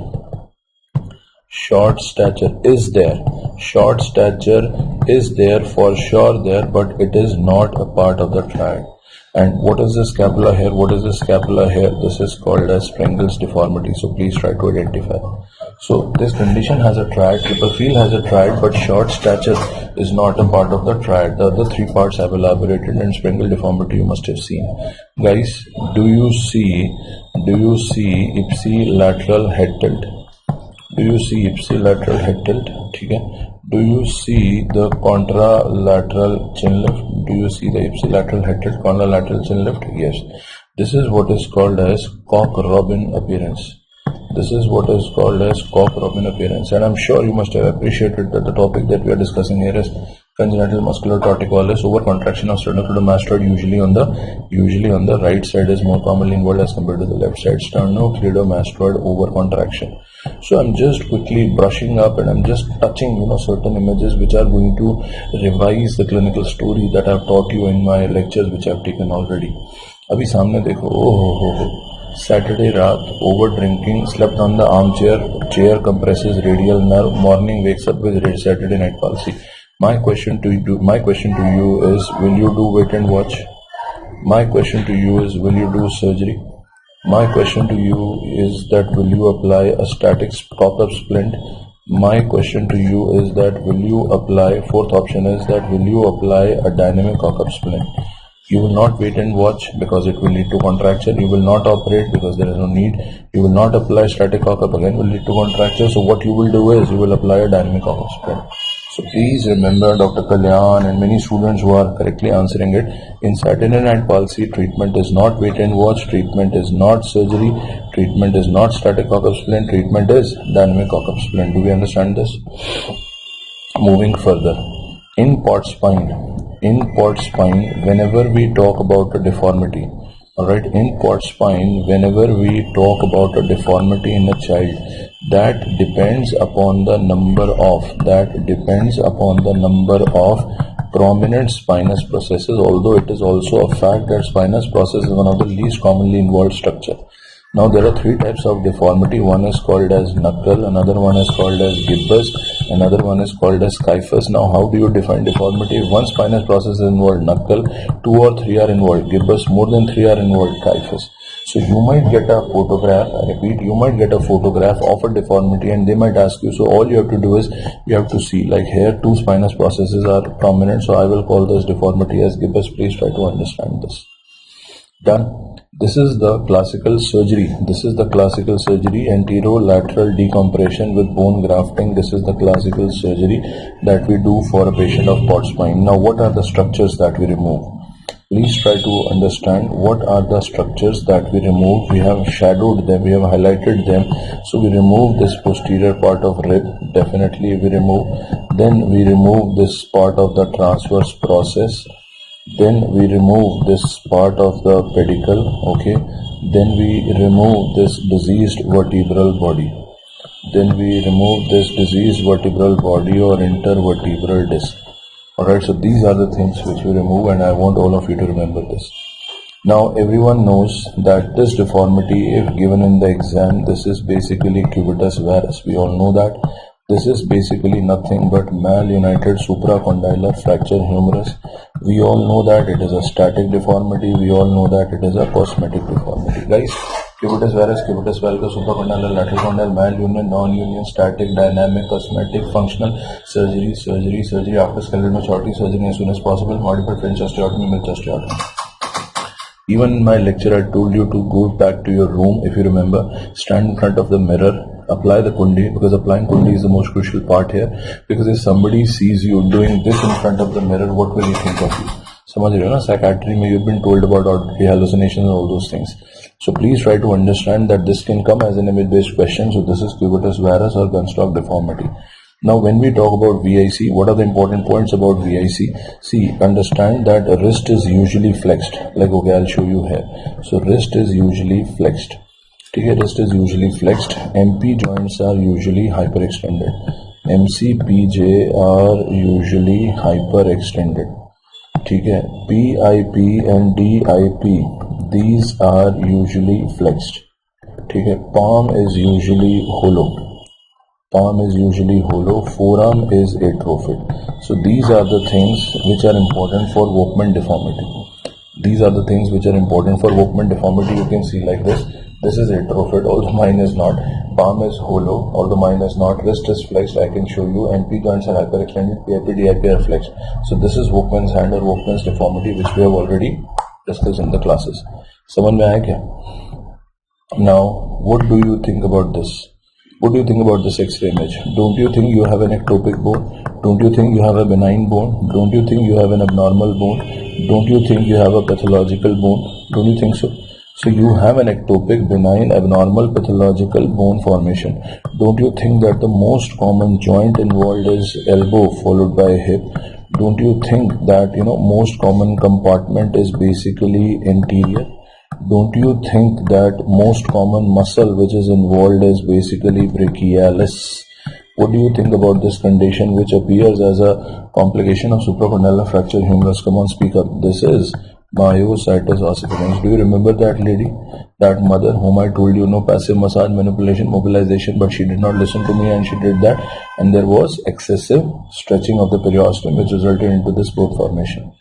Speaker 1: is there. Short stature is there for sure there, but it is not a part of the triad. And what is the scapula here? What is the scapula here? This is called as Sprengel's deformity. So please try to identify. So this condition has a triad. Klippel-Feil has a triad, but short stature is not a part of the triad. The other three parts I've elaborated, and Sprengel deformity you must have seen. Guys, do you see ipsilateral head tilt? Do you see ipsilateral head tilt? Okay. Do you see the contralateral chin lift? Do you see the ipsilateral head tilt, contralateral chin lift? Yes. This is what is called as cock-robin appearance. This is what is called as cock-robin appearance. And I'm sure you must have appreciated that the topic that we are discussing here is Congenital muscular torticollis, overcontraction of sternocleidomastoid usually on the right side is more commonly involved as compared to the left side. Sternocleidomastoid overcontraction. So I'm just quickly brushing up and I'm just touching certain images which are going to revise the clinical story that I've taught you in my lectures which I've taken already. अभी सामने देखो, हो Saturday raat, over drinking, slept on the armchair, chair compresses radial nerve, morning wakes up with Saturday night palsy. My question to you is, will you do wait and watch? My question to you is, will you do surgery? My question to you is that will you apply a static cock-up splint? My question to you is that will you apply, fourth option is that will you apply a dynamic cock-up splint? You will not wait and watch because it will lead to contracture. You will not operate because there is no need. You will not apply static cock-up, again will lead to contracture. So what you will do is you will apply a dynamic cock-up splint. So please remember Dr. Kalyan and many students who are correctly answering it. In Saturday night palsy, treatment is not wait and watch, treatment is not surgery, treatment is not static cock-up splint, treatment is dynamic cock-up splint. Do we understand this? Moving further, in port spine, whenever we talk about a deformity, alright, in port spine, whenever we talk about a deformity in a child, that depends upon the number of prominent spinous processes, although it is also a fact that spinous process is one of the least commonly involved structure. Now there are three types of deformity. One is called as knuckle, another one is called as gibbous, another one is called as kyphus. Now how do you define deformity? If one spinous process is involved, knuckle, 2 or 3 are involved, gibbous, more than 3 are involved, kyphus. So you might get a photograph, I repeat, you might get a photograph of a deformity and they might ask you, so all you have to do is, you have to see, like here 2 spinous processes are prominent, so I will call this deformity as gibbous. Please try to understand this. Done. This is the classical surgery. Anterolateral decompression with bone grafting. This is the classical surgery that we do for a patient of port spine. Now what are the structures that we remove? Please try to understand what are the structures that we remove. We have shadowed them, we have highlighted them. So we remove this posterior part of rib, definitely we remove. Then we remove this part of the transverse process. Then we remove this part of the pedicle, okay. Then we remove this diseased vertebral body. Then we remove this diseased vertebral body or intervertebral disc. Alright, so these are the things which we remove and I want all of you to remember this. Now everyone knows that this deformity, if given in the exam, this is basically cubitus varus. We all know that. This is basically nothing but malunited supracondylar fracture humerus. We all know that it is a static deformity. We all know that it is a cosmetic deformity. Guys, cubitus varus, cubitus valgus, supracondylar, lateral condyle, malunion, non-union, static, dynamic, cosmetic, functional, surgery, after skeletal maturity, surgery as soon as possible, modified French osteotomy, Mills osteotomy. Even in my lecture, I told you to go back to your room, if you remember, stand in front of the mirror, apply the kundi, because applying kundi is the most crucial part here, because if somebody sees you doing this in front of the mirror, what will he think of you? समझ रहे हो ना, psychiatry में you've been told about auditory hallucinations and all those things. So please try to understand that this can come as an image-based question. So this is cubitus varus or Gunstock deformity. Now when we talk about VIC, what are the important points about VIC? See, understand that wrist is usually flexed. Like, okay, I'll show you here. So wrist is usually flexed. Okay, wrist is usually flexed. MP joints are usually hyperextended. MCPJ are usually hyperextended. Okay, PIP and DIP, these are usually flexed. Okay, palm is usually hollow. Forearm is atrophic. So these are the things which are important for Volkmann deformity. You can see like this. This is atrophic, although mine is not. Palm is hollow, although mine is not. Wrist is flexed, I can show you. NP joints are hyperextended, PIP, DIP are flexed. So this is Volkmann's hand or Volkmann's deformity, which we have already discussed in the classes. समझ में आया क्या? Now, what do you think about this? What do you think about this X-ray image? Don't you think you have an ectopic bone? Don't you think you have a benign bone? Don't you think you have an abnormal bone? Don't you think you have a pathological bone? Don't you think so? So you have an ectopic, benign, abnormal, pathological bone formation. Don't you think that the most common joint involved is elbow followed by hip? Don't you think that most common compartment is basically anterior? Don't you think that most common muscle which is involved is basically brachialis? What do you think about this condition which appears as a complication of supracondylar fracture humerus? Come on, speak up. This is myositis ossificans. Do you remember that lady, that mother whom I told you no passive massage, manipulation, mobilization, but she did not listen to me and she did that, and there was excessive stretching of the periosteum which resulted into this boat formation.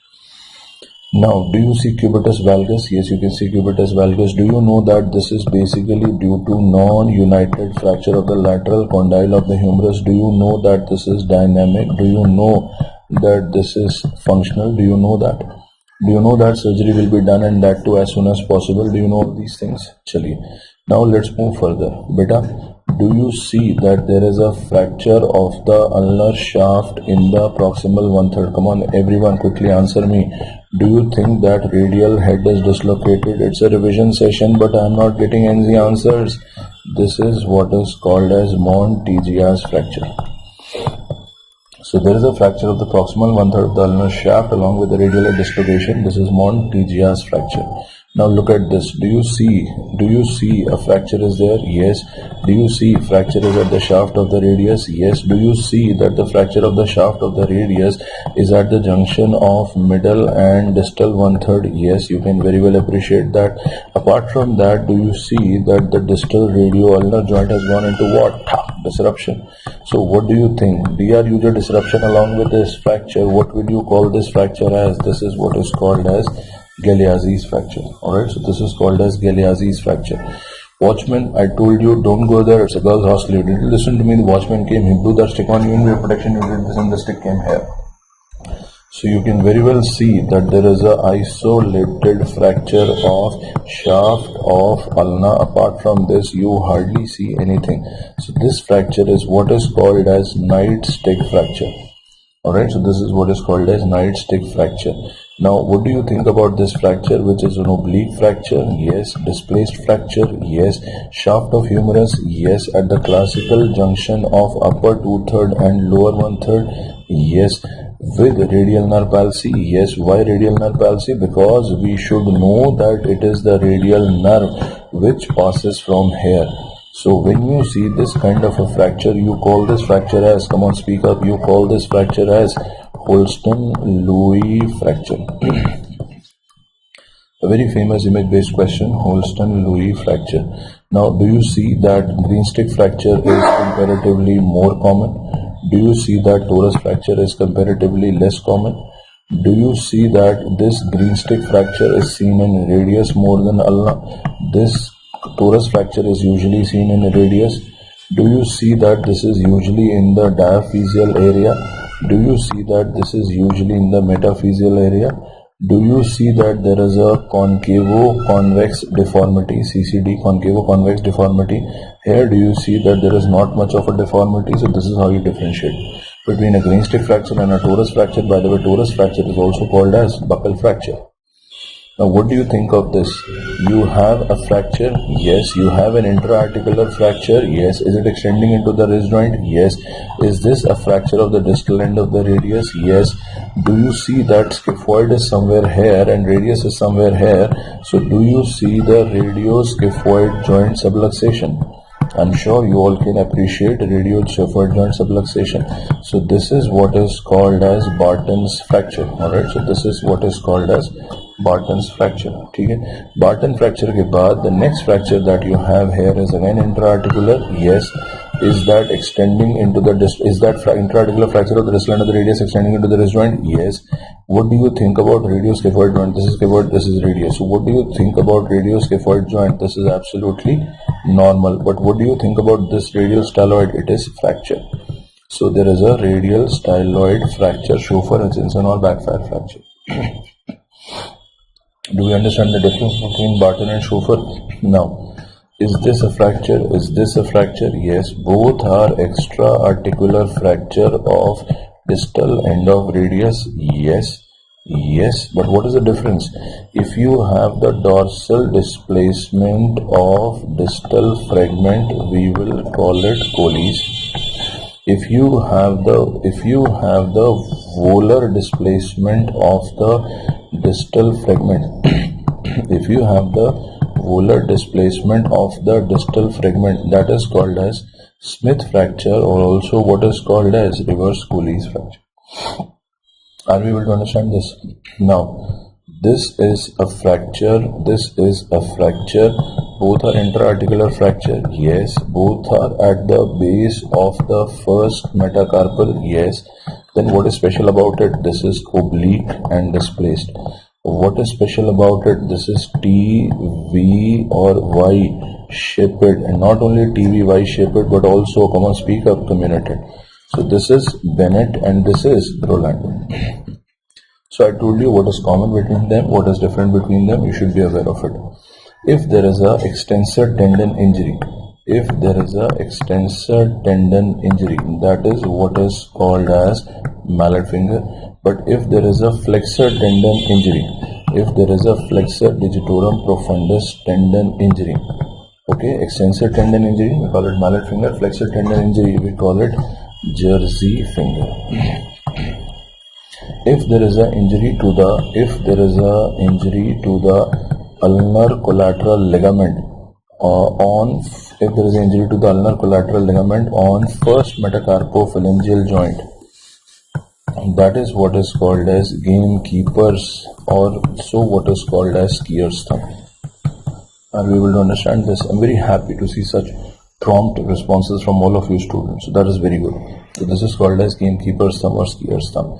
Speaker 1: Now, do you see cubitus valgus? Yes, you can see cubitus valgus. Do you know that this is basically due to non-united fracture of the lateral condyle of the humerus? Do you know that this is dynamic? Do you know that this is functional? Do you know that? Do you know that surgery will be done and that too as soon as possible? Do you know these things? Chaliye. Now let's move further. Beta, do you see that there is a fracture of the ulnar shaft in the proximal 1/3? Come on, everyone, quickly answer me. Do you think that radial head is dislocated? It's a revision session, but I am not getting any answers. This is what is called as Montegia's fracture. So there is a fracture of the proximal 1/3 of the ulnar shaft along with the radial head dislocation. This is Montegia's fracture. Now look at this. Do you see a fracture is there? Yes. Do you see fracture is at the shaft of the radius? Yes. Do you see that the fracture of the shaft of the radius is at the junction of middle and distal 1/3? Yes, you can very well appreciate that. Apart from that, do you see that the distal radioulnar joint has gone into what? Disruption. So what do you think? DR user disruption along with this fracture. What will you call this fracture as? This is what is called as Galeazzi's fracture. Alright, so this is called as Galeazzi's fracture. Watchman, I told you don't go there, it's a girl's hostel. You didn't listen to me. The watchman came, he blew that stick on you in your protection, you did this and the stick came here. So you can very well see that there is a isolated fracture of shaft of ulna. Apart from this, you hardly see anything. So this fracture is what is called as nightstick fracture. Alright, so this is what is called as nightstick fracture. Now, what do you think about this fracture, which is an oblique fracture? Yes. Displaced fracture? Yes. Shaft of humerus? Yes. At the classical junction of upper 2/3 and lower 1/3? Yes. With radial nerve palsy? Yes. Why radial nerve palsy? Because we should know that it is the radial nerve which passes from here. So when you see this kind of a fracture, you call this fracture as, come on, speak up, you call this fracture as Holston-Lewis fracture. A very famous image-based question, Holston-Lewis fracture. Now, do you see that green stick fracture is comparatively more common? Do you see that torus fracture is comparatively less common? Do you see that this green stick fracture is seen in radius more than ulna? This torus fracture is usually seen in radius. Do you see that this is usually in the diaphyseal area? Do you see that this is usually in the metaphyseal area? Do you see that there is a concavo-convex deformity, CCD, concavo-convex deformity? Here, do you see that there is not much of a deformity? So this is how you differentiate between a green stick fracture and a torus fracture. By the way, torus fracture is also called as buccal fracture. Now, what do you think of this? You have a fracture? Yes. You have an intra-articular fracture? Yes. Is it extending into the wrist joint? Yes. Is this a fracture of the distal end of the radius? Yes. Do you see that scaphoid is somewhere here and radius is somewhere here? So, do you see the radioscaphoid joint subluxation? I'm sure you all can appreciate radioscaphoid joint subluxation. So this is what is called as Barton's fracture. Alright, so this is what is called as Barton's fracture. Okay? Barton fracture के बाद the next fracture that you have here is again intra-articular. Yes. Is that extending into the is that intra-articular fracture of the distal end of the radius extending into the wrist joint? Yes. What do you think about radioscaphoid joint? This is scaphoid, this is radius. So what do you think about radioscaphoid joint? This is absolutely normal. But what do you think about this radial styloid? It is fracture. So there is a radial styloid fracture, Schoeffer and Simpson backfire fracture. Do we understand the difference between Barton and Schoeffer? Now, is this a fracture? Is this a fracture? Yes, both are extra-articular fracture of distal end of radius. Yes, yes. But what is the difference? If you have the dorsal displacement of distal fragment, we will call it Colles. If you have the volar displacement of the distal fragment. If you have the volar displacement of the distal fragment, that is called as Smith fracture, or also what is called as reverse Cooley's fracture. Are we able to understand this? Now, this is a fracture, this is a fracture. Both are intra-articular fracture, yes. Both are at the base of the first metacarpal, yes. Then what is special about it? This is oblique and displaced. What is special about it? This is T, V or Y shaped, and not only T, V, Y shaped but also, come on, speak up, community. So this is Bennett and this is Rolando. So I told you what is common between them, what is different between them, you should be aware of it. If there is a extensor tendon injury, if there is a extensor tendon injury, that is what is called as mallet finger. But if there is a flexor tendon injury, if there is a flexor digitorum profundus tendon injury, okay, extensor tendon injury, we call it mallet finger. Flexor tendon injury, we call it jersey finger. If there is an injury to the ulnar collateral ligament on first metacarpophalangeal joint, that is what is called as gamekeeper's, or so what is called as skier's thumb. Are we able to understand this? I'm very happy to see such prompt responses from all of you students. So that is very good. So this is called as gamekeeper's thumb or skier's thumb.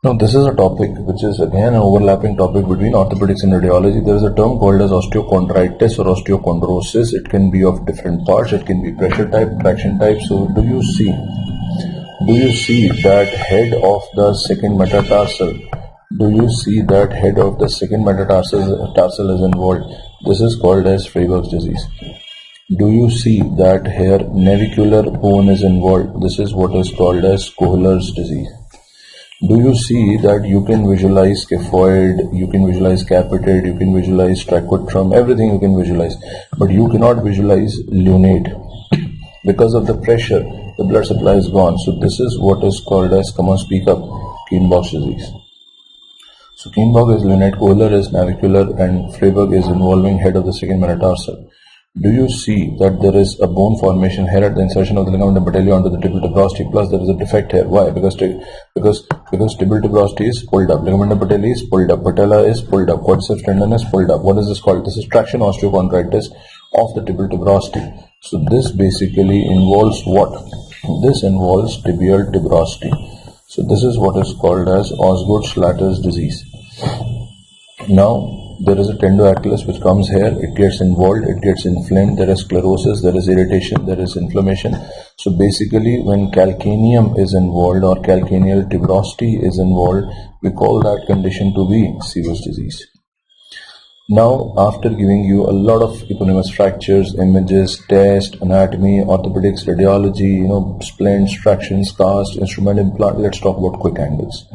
Speaker 1: Now this is a topic which is again an overlapping topic between orthopedics and radiology. There is a term called as osteochondritis or osteochondrosis. It can be of different parts. It can be pressure type, traction type. So do you see that head of the second metatarsal? Do you see that head of the second metatarsal is involved? This is called as Freiberg's disease. Do you see that here navicular bone is involved? This is what is called as Kohler's disease. Do you see that you can visualize scaphoid, you can visualize capitate, you can visualize trichotrum, everything you can visualize, but you cannot visualize lunate because of the pressure, the blood supply is gone. So this is what is called as, come on, speak up, Kienbock's disease. So Kienbock is lunate, Kohler is navicular, and Freiberg is involving head of the second metatarsal. Do you see that there is a bone formation here at the insertion of the ligament patella onto the tibia tuberosity? Plus there is a defect here. Why? Because tibia tuberosity is pulled up, ligament patella is pulled up, patella is pulled up, quadriceps tendon is pulled up. What is this called? This is traction osteochondritis of the tibia tuberosity. So this basically involves what? This involves tibial tuberosity. So this is what is called as Osgood-Schlatter's disease. Now there is a tendoachilles which comes here, it gets involved, it gets inflamed, there is sclerosis, there is irritation, there is inflammation. So basically when calcaneum is involved or calcaneal tuberosity is involved, we call that condition to be Sievert's disease. Now after giving you a lot of eponymous fractures, images, test, anatomy, orthopedics, radiology, splints, tractions, cast, instrument, implant, let's talk about quick angles.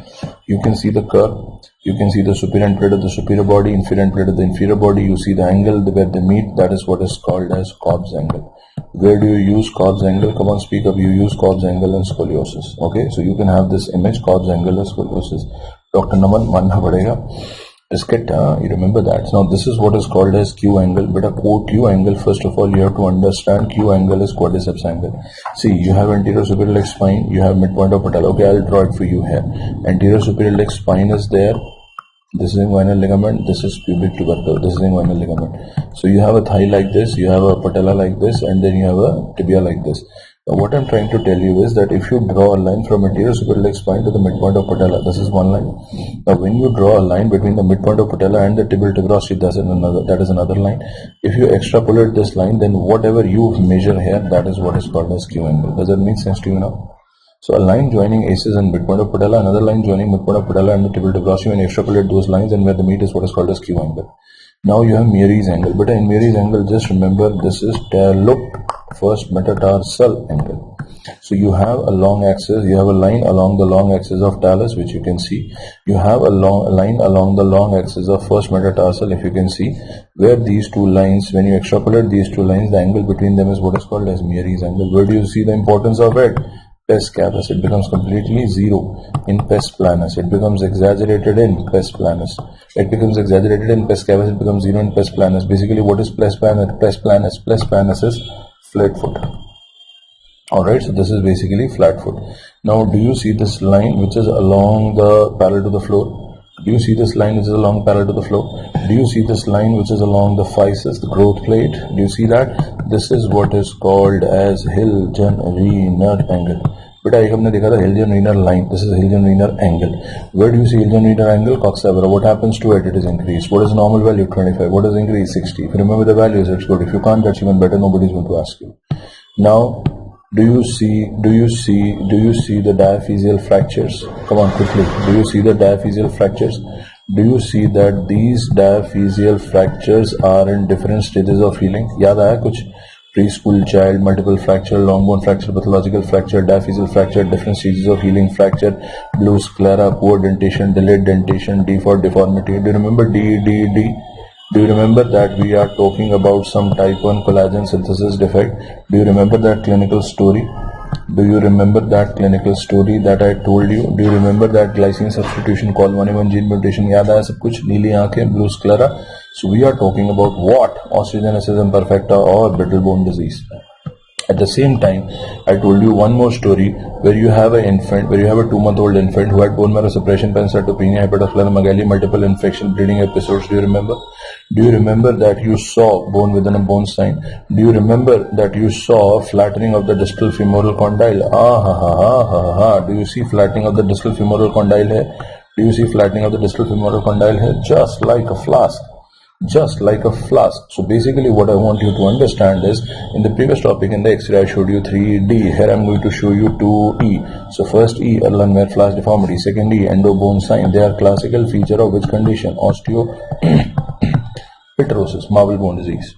Speaker 1: You can see the curve. You can see the superior end plate of the superior body, inferior end plate of the inferior body. You see the angle where they meet. That is what is called as Cobb's angle. Where do you use Cobb's angle? Come on, speak up. You use Cobb's angle and scoliosis. Okay, so you can have this image, Cobb's angle and scoliosis. Dr. Naman manna padega. Biscuit, you remember that. Now this is what is called as Q angle. But a Q angle, first of all, you have to understand Q angle is quadriceps angle. See, you have anterior superior leg spine, you have midpoint of patella. Okay, I'll draw it for you here. Anterior superior leg spine is there. This is inguinal ligament, this is pubic tubercle, this is inguinal ligament. So you have a thigh like this, you have a patella like this, and then you have a tibia like this. Now what I'm trying to tell you is that if you draw a line from anterior superior leg spine to the midpoint of patella, this is one line. Now when you draw a line between the midpoint of patella and the tibial tuberosity, that is another line. If you extrapolate this line, then whatever you measure here, that is what is called as Q angle. Does that make sense to you now? So a line joining aces and midpoint of patella, another line joining midpoint of patella and the tibial tuberosity, when you extrapolate those lines, and where the meet is what is called as Q angle. Now you have Meary's angle, but in Meary's angle, just remember this is looked first metatarsal angle. So you have a long axis, you have a line along the long axis of talus, which you can see. You have a line along the long axis of first metatarsal, if you can see, where these two lines, when you extrapolate these two lines, the angle between them is what is called as Meary's angle. Where do you see the importance of it? pes cavus, it becomes completely zero in pes planus. It becomes exaggerated in pes planus. It becomes exaggerated in pes cavus. It becomes zero in pes planus. Basically, what is pes planus? Pes planus is flat foot. Alright, so this is basically flat foot. Now, do you see this line which is along the parallel to the floor? Do you see this line which is along parallel to the floor? Do you see this line which is along the physis, the growth plate? Do you see that? This is what is called as Hilgen-Reiner angle. बेटा एक हमने देखा था Hilgen-Reiner line. This is Hilgen-Reiner angle. Where do you see Hilgen-Reiner angle? Coxa-Vara. What happens to it? It is increased. What is normal value? 25. What is increased? 60. If you remember the values, it's good. If you can't, that's even better. Nobody is going to ask you. Now, do you see the diaphyseal fractures? Come on, quickly. Do you see the diaphyseal fractures? Do you see that these diaphyseal fractures are in different stages of healing? याद आया कुछ? Preschool child, multiple fracture, long bone fracture, pathological fracture, diaphyseal fracture, different stages of healing fracture, blue sclera, poor dentation, delayed dentation, D for deformity. Do you remember D? Do you remember that we are talking about some type 1 collagen synthesis defect? Do you remember that clinical story? Do you remember that clinical story that I told you? Do you remember that glycine substitution called 1A1 gene mutation? याद आया सब कुछ? नीली आंखें, blue sclera. So we are talking about what? Osteogenesis imperfecta or brittle bone disease. At the same time, I told you one more story where you have a 2-month-old infant who had bone marrow suppression, pancytopenia, hepatosplenomegaly, multiple infection, bleeding episodes. Do you remember? Do you remember that you saw bone within a bone sign? Do you remember that you saw flattening of the distal femoral condyle? Do you see flattening of the distal femoral condyle here? Do you see flattening of the distal femoral condyle here? Just like a flask. Just like a flask. So basically what I want you to understand is, in the previous topic in the X-ray I showed you 3D. Here I am going to show you 2E. So first E, Erlenmeyer flask deformity. Second E, endo bone sign. They are classical feature of which condition? Osteoporosis, marble bone disease.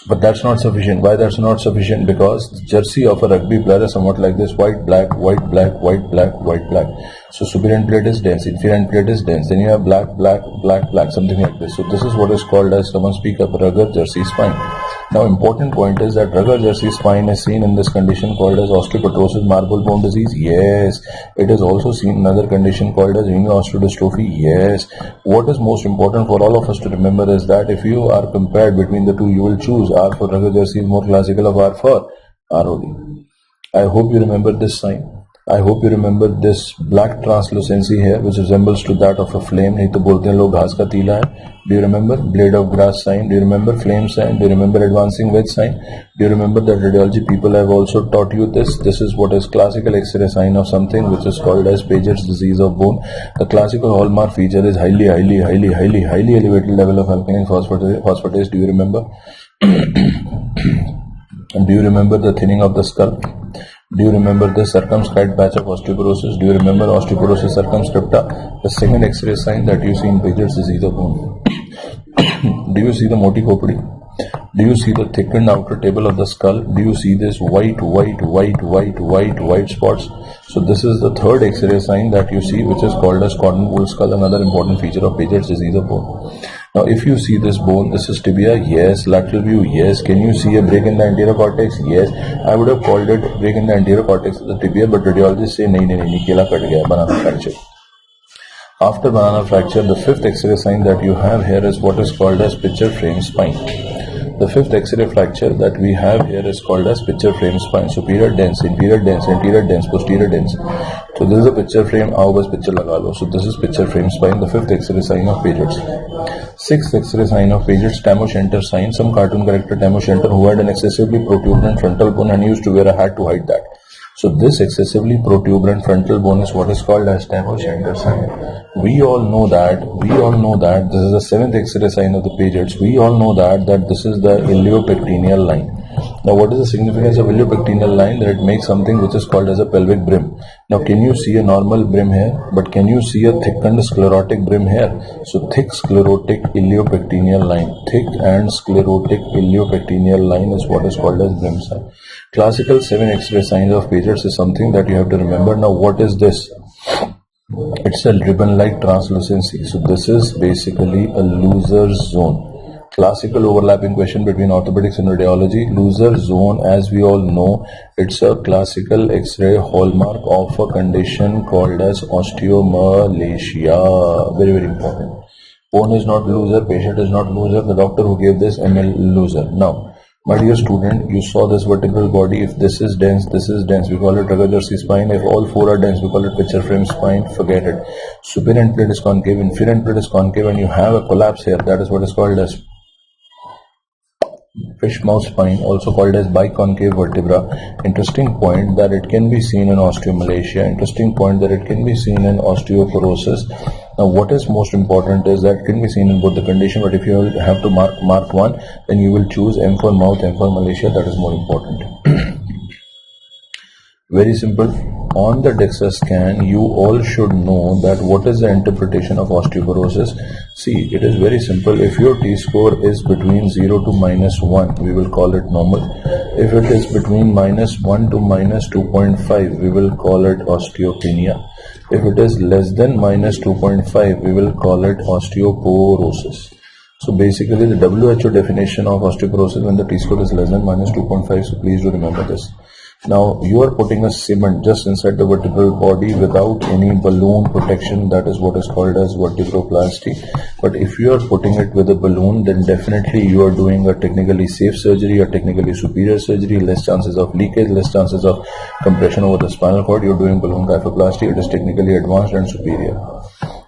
Speaker 1: But that's not sufficient. Why that's not sufficient? Because the jersey of a rugby player is somewhat like this: white, black, white, black, white, black, white, black. So superior end plate is dense, inferior end plate is dense. Then you have black, black, black, black, something like this. So this is what is called as, someone speak up, Ruger jersey spine. Now important point is that Ruger jersey spine is seen in this condition called as osteopetrosis, marble bone disease. Yes. It is also seen in another condition called as osteodystrophy. Yes. What is most important for all of us to remember is that if you are compared between the two, you will choose R for Ruger jersey is more classical of R for ROD. I hope you remember this sign. I hope you remember this black translucency here, which resembles to that of a flame. नहीं तो बोलते हैं लोग घास का तीला है. Do you remember blade of grass sign? Do you remember flame sign? Do you remember advancing wedge sign? Do you remember that radiology people have also taught you this? This is what is classical X-ray sign of something which is called as Paget's disease of bone. The classical hallmark feature is highly elevated level of alkaline phosphatase. Do you remember? And do you remember the thinning of the skull? Do you remember the circumscribed patch of osteoporosis? Do you remember osteoporosis circumscripta? The second X-ray sign that you see in Paget's disease of bone. Do you see the moticopody? Do you see the thickened outer table of the skull? Do you see this white spots? So this is the third X-ray sign that you see, which is called as cotton wool skull, another important feature of Paget's disease of bone. Now if you see this bone, this is tibia, yes. Lateral view, yes. Can you see a break in the anterior cortex? Yes. I would have called it break in the anterior cortex of the tibia, but radiologists say nahi, kela kat gaya, banana fracture. After banana fracture, the fifth X-ray sign that you have here is what is called as picture frame spine. The fifth X-ray fracture that we have here is called as picture frame spine. Superior dense, inferior dense, anterior dense, posterior dense. So this is a picture frame. आओ बस picture लगा लो. So this is picture frame spine, the fifth X-ray sign of Paget's. Sixth X-ray sign of Paget's, Tamo Center sign. Some cartoon character Tamo Center who had an excessively protuberant frontal bone and used to wear a hat to hide that. So this excessively protuberant frontal bone is what is called as Tamo Center sign. We all know that this is the seventh X-ray sign of the Paget's. We all know that this is the iliopectineal line. Now what is the significance of iliopectineal line? That it makes something which is called as a pelvic brim. Now can you see a normal brim here? But can you see a thickened sclerotic brim here? So thick sclerotic iliopectineal line. Thick and sclerotic iliopectineal line is what is called as brim sign. Classical 7 X-ray signs of Paget's is something that you have to remember. Now what is this? It's a ribbon-like translucency. So this is basically a loser zone. Classical overlapping question between orthopedics and radiology. Loser zone, as we all know, it's a classical X-ray hallmark of a condition called as osteomalacia. Very, very important. Bone is not loser, patient is not loser, the doctor who gave this ML loser. Now, my dear student, you saw this vertebral body. If this is dense, we call it Raghadarsi spine. If all four are dense, we call it picture frame spine. Forget it. Superior end plate is concave, inferior end plate is concave, and you have a collapse here. That is what is called as fish mouth spine, also called as biconcave vertebra. Interesting point that it can be seen in osteomalacia. Interesting point that it can be seen in osteoporosis. Now, what is most important is that it can be seen in both the condition, but if you have to mark one, then you will choose M for mouth, M for Malaysia. That is more important. Very simple. On the DEXA scan, you all should know that what is the interpretation of osteoporosis. See, it is very simple. If your T-score is between 0 to -1, we will call it normal. If it is between -1 to -2.5, we will call it osteopenia. If it is less than -2.5, we will call it osteoporosis. So basically, the WHO definition of osteoporosis when the T-score is less than -2.5. So please do remember this. Now, you are putting a cement just inside the vertebral body without any balloon protection. That is what is called as vertebroplasty. But if you are putting it with a balloon, then definitely you are doing a technically safe surgery, a technically superior surgery, less chances of leakage, less chances of compression over the spinal cord. You are doing balloon kyphoplasty. It is technically advanced and superior.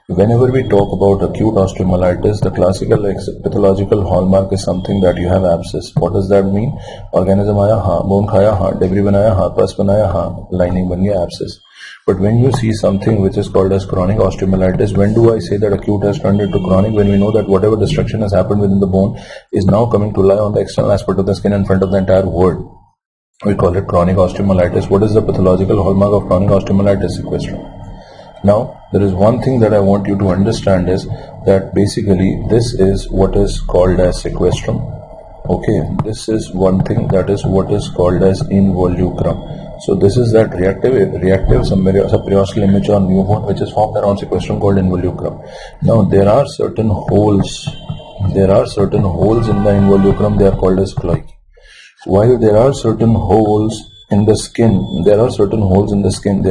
Speaker 1: Whenever we talk about acute osteomyelitis, the classical pathological hallmark is something that you have abscess. What does that mean? Organism आया हाँ, bone खाया हाँ, debris बनाया हाँ, pus बनाया हाँ, lining बन गया abscess. But when you see something which is called as chronic osteomyelitis, when do I say that acute has turned into chronic? When we know that whatever destruction has happened within the bone is now coming to lie on the external aspect of the skin in front of the entire world. We call it chronic osteomyelitis. What is the pathological hallmark of chronic osteomyelitis? Sequestrum. Now, there is one thing that I want you to understand is that basically this is what is called as sequestrum. Okay, this is one thing that is what is called as involucrum. So this is that reactive subperiosteal immature newborn which is formed around sequestrum called involucrum. Now, there are certain holes. There are certain holes in the involucrum. They are called as cloacae. While there are certain holes in the skin, they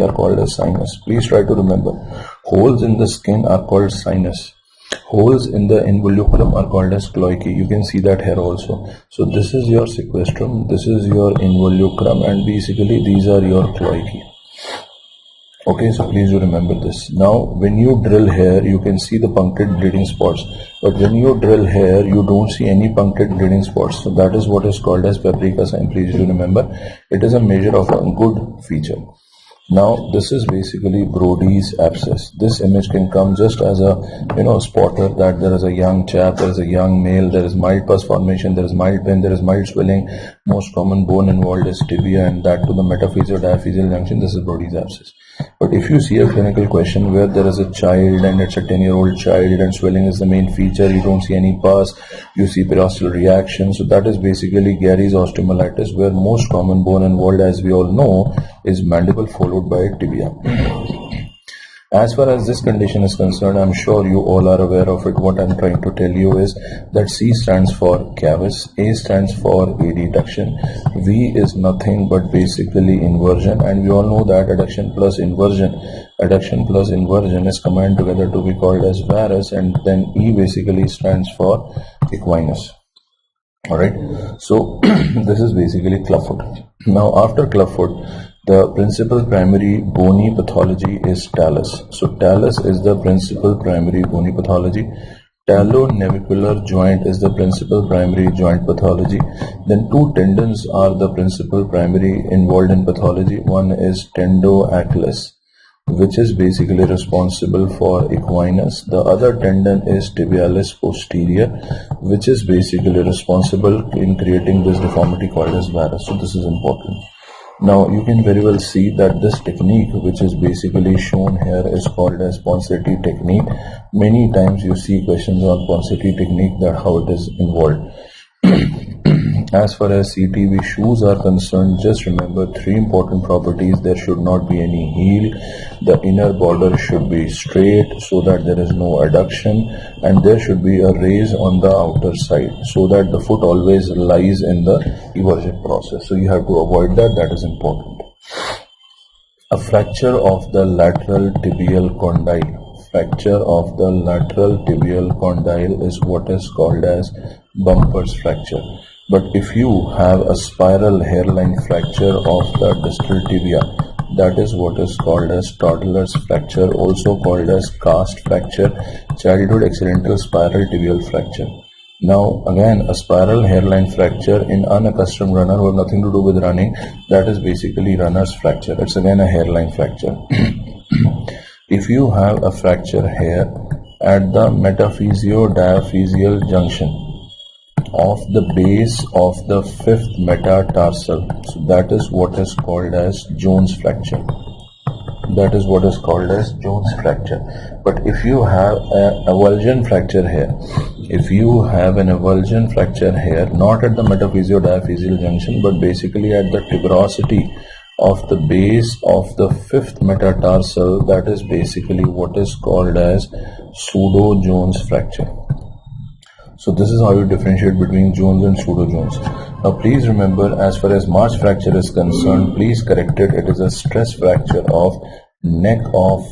Speaker 1: are called as sinus. Please try to remember, holes in the skin are called sinus. Holes in the involucrum are called as cloacae. You can see that here also. So this is your sequestrum, this is your involucrum, and basically these are your cloacae. Okay, so please do remember this. Now, when you drill here, you can see the punctured bleeding spots. But when you drill here, you don't see any punctured bleeding spots. So that is what is called as paprika sign. Please do remember. It is a measure of a good feature. Now, this is basically Brody's abscess. This image can come just as a, spotter that there is a young chap, there is a young male, there is mild pus formation, there is mild pain, there is mild swelling. Most common bone involved is tibia, and that to the metaphyseal diaphyseal junction. This is Brody's abscess. But if you see a clinical question where there is a child and it's a 10-year-old child and swelling is the main feature, you don't see any pus, you see periosteal reaction. So that is basically Gary's osteomyelitis, where most common bone involved, as we all know, is mandible followed by tibia. As far as this condition is concerned, I'm sure you all are aware of it. What I'm trying to tell you is that C stands for cavus, A stands for adduction, V is nothing but basically inversion, and we all know that adduction plus inversion is combined together to be called as varus, and then E basically stands for equinus. Alright, so this is basically clubfoot. Now, after clubfoot, the principal primary bony pathology is talus. So talus is the principal primary bony pathology. Talonavicular joint is the principal primary joint pathology. Then two tendons are the principal primary involved in pathology. One is tendoachilles, which is basically responsible for equinus. The other tendon is tibialis posterior, which is basically responsible in creating this deformity called as varus. So this is important. Now, you can very well see that this technique, which is basically shown here, is called as Ponseti technique. Many times you see questions on Ponseti technique, that how it is involved. As far as CTV shoes are concerned, just remember three important properties. There should not be any heel. The inner border should be straight so that there is no adduction, and there should be a raise on the outer side so that the foot always lies in the eversion process. So you have to avoid that. That is important. A fracture of the lateral tibial condyle. Fracture of the lateral tibial condyle is what is called as bumper's fracture. But if you have a spiral hairline fracture of the distal tibia, that is what is called as toddler's fracture, also called as cast fracture, childhood accidental spiral tibial fracture. Now again, a spiral hairline fracture in unaccustomed runner who have nothing to do with running, that is basically runner's fracture. It's again a hairline fracture. If you have a fracture here at the metaphysio-diaphyseal junction of the base of the fifth metatarsal, so that is what is called as Jones fracture. That is what is called as Jones fracture. But if you have an avulsion fracture here, if you have an avulsion fracture here, not at the metaphysio-diaphyseal junction, but basically at the tuberosity of the base of the fifth metatarsal, that is basically what is called as pseudo-Jones fracture. So this is how you differentiate between Jones and pseudo-Jones. Now please remember, as far as March fracture is concerned, please correct it. It is a stress fracture of neck of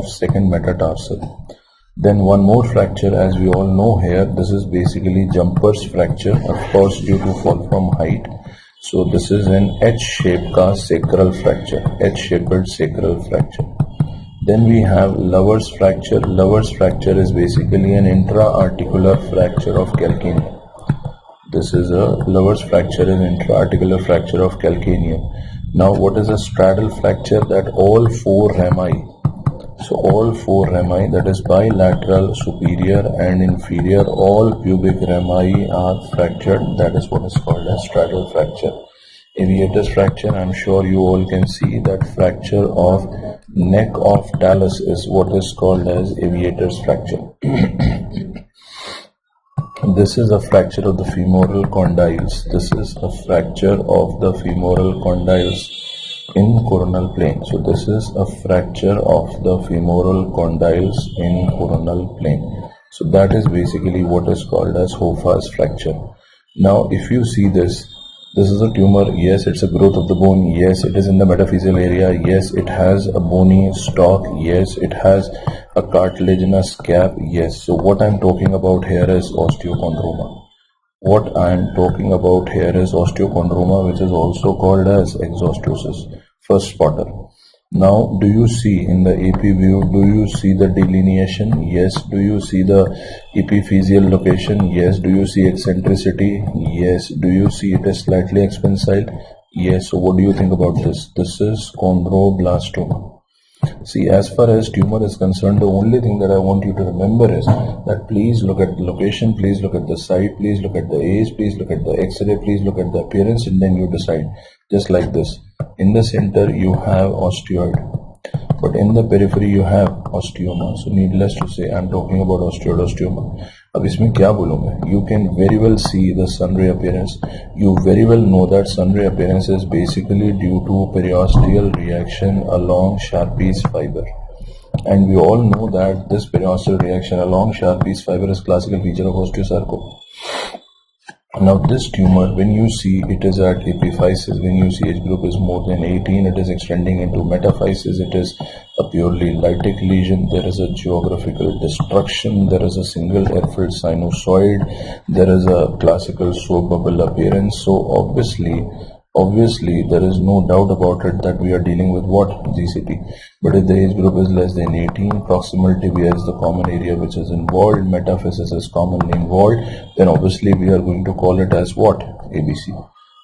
Speaker 1: second metatarsal. Then one more fracture, as we all know here, this is basically jumper's fracture, of course due to fall from height. So this is an H-shaped sacral fracture, H-shaped sacral fracture. Then we have Lover's fracture. Lover's fracture is basically an intra-articular fracture of calcaneum. This is a Lover's fracture, an intra-articular fracture of calcaneum. Now what is a straddle fracture? That all four rami, so all four rami, that is bilateral, superior and inferior, all pubic rami are fractured. That is what is called as straddle fracture. Aviator's fracture, I am sure you all can see that fracture of neck of talus is what is called as aviator's fracture. This is a fracture of the femoral condyles. This is a fracture of the femoral condyles in coronal plane. So this is a fracture of the femoral condyles in coronal plane. So that is basically what is called as Hoffa's fracture. Now if you see this is a tumor. Yes, it's a growth of the bone. Yes, it is in the metaphyseal area. Yes, it has a bony stalk. Yes, it has a cartilaginous cap. Yes. So what I'm talking about here is osteochondroma. What I'm talking about here is osteochondroma, which is also called as exostosis. First spotter. Now, do you see in the AP view, do you see the delineation? Yes. Do you see the epiphyseal location? Yes. Do you see eccentricity? Yes. Do you see it is slightly expansile? Yes. So what do you think about this? This is chondroblastoma. See, as far as tumor is concerned, the only thing that I want you to remember is that please look at the location, please look at the site, please look at the age, please look at the X-ray, please look at the appearance, and then you decide. Just like this. In the center you have osteoid, but in the periphery you have osteoma. So needless to say, I am talking about osteoid osteoma. अब इसमें क्या बोलूँगा? You can very well see the sun ray appearance. You very well know that sun ray appearance is basically due to periosteal reaction along Sharpie's fiber. And we all know that this periosteal reaction along Sharpie's fiber is classical feature of osteosarcoma. Now this tumor, when you see it is at epiphysis, when you see age group is more than 18, it is extending into metaphysis, it is a purely lytic lesion, there is a geographical destruction, there is a single airfilled sinusoid, there is a classical soap bubble appearance. So obviously there is no doubt about it that we are dealing with what? GCT. But if the age group is less than 18, proximal tibia is the common area which is involved, metaphysis is commonly involved, then obviously we are going to call it as what? ABC.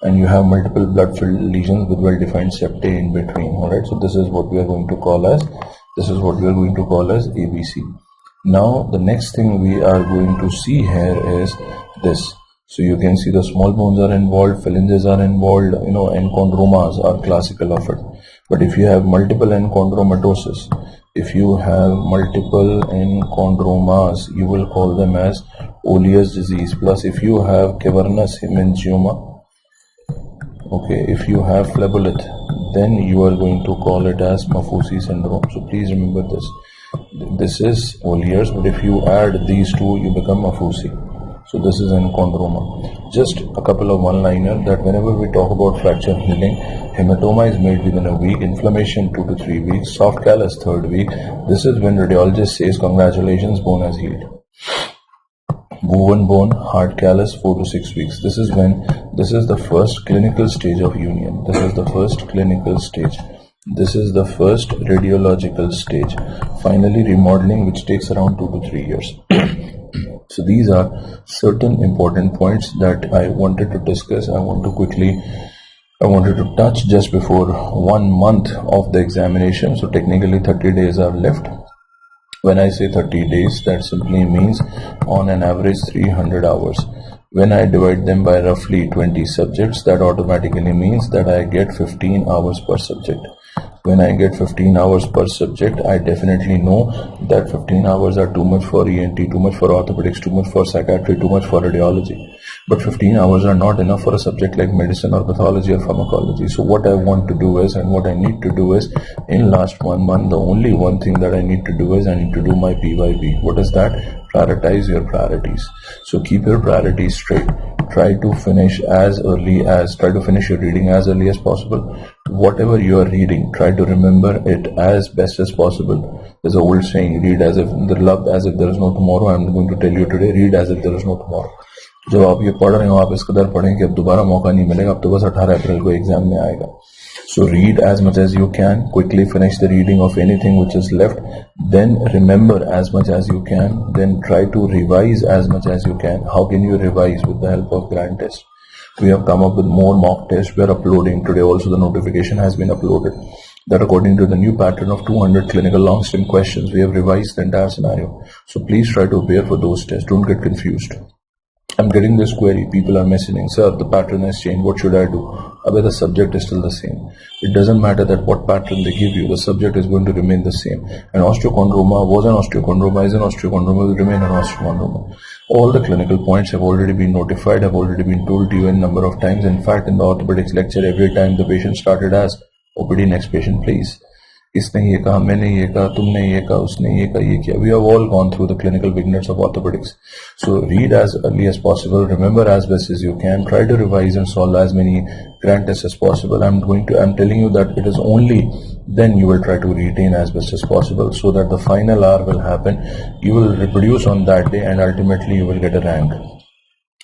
Speaker 1: And you have multiple blood filled lesions with well defined septae in between. Alright, so this is what we are going to call as ABC. Now the next thing we are going to see here is this. So you can see the small bones are involved, phalanges are involved, enchondromas are classical of it. But if you have multiple enchondromatosis, if you have multiple enchondromas, you will call them as Olier's disease, plus if you have cavernous hemangioma, okay, if you have phlebolith, then you are going to call it as Maffucci syndrome. So please remember this. This is Olier's, but if you add these two, you become Maffucci. So this is enchondroma. Just a couple of one-liner that whenever we talk about fracture healing, hematoma is made within a week, inflammation 2 to 3 weeks, soft callus 3rd week. This is when radiologist says congratulations, bone has healed. Woven bone, hard callus 4 to 6 weeks. This is the first clinical stage of union. This is the first clinical stage. This is the first radiological stage. Finally, remodeling, which takes around 2 to 3 years. So these are certain important points that I wanted to discuss. I wanted to touch just before 1 month of the examination. So technically 30 days are left. When I say 30 days, that simply means on an average 300 hours. When I divide them by roughly 20 subjects, that automatically means that I get 15 hours per subject. When I get 15 hours per subject, I definitely know that 15 hours are too much for ENT, too much for orthopedics, too much for psychiatry, too much for radiology. But 15 hours are not enough for a subject like medicine or pathology or pharmacology. So what I want to do is, and what I need to do is, in last 1 month, the only one thing that I need to do is I need to do my PYP. What is that? Prioritize your priorities. So keep your priorities straight. Try to finish your reading as early as possible. Whatever you are reading, try to remember it as best as possible. There's an old saying, read as if there is no tomorrow. I'm going to tell you today, read as if there is no tomorrow. जब आप ये पढ़ रहे हो, आप इस कदर पढ़ें कि अब दोबारा मौका नहीं मिलेगा, अब तो बस 18 अप्रैल को एग्जाम में आएगा. So read as much as you can, quickly finish the reading of anything which is left, then remember as much as you can, then try to revise as much as you can. How can you revise? With the help of grand test. We have come up with more mock tests. We are uploading today. Also the notification has been uploaded that according to the new pattern of 200 clinical long stem questions, we have revised the entire scenario. So please try to prepare for those tests. Don't get confused. I'm getting this query. People are messaging, sir, the pattern has changed. What should I do? Abhi, the subject is still the same. It doesn't matter that what pattern they give you. The subject is going to remain the same. And osteochondroma was an osteochondroma, is an osteochondroma, will remain an osteochondroma. All the clinical points have already been notified, have already been told to you a number of times. In fact, in the orthopedics lecture, every time the patient started as OPD, next patient, please. इसने ये कहा, मैंने ये कहा, तुमने ये कहा, उसने ये कहा, ये किया. We have all gone through the clinical vignettes of orthopedics. So read as early as possible, remember as best as you can, try to revise and solve as many grand tests as possible. I'm telling you that it is only then you will try to retain as best as possible, so that the final hour will happen. You will reproduce on that day and ultimately you will get a rank.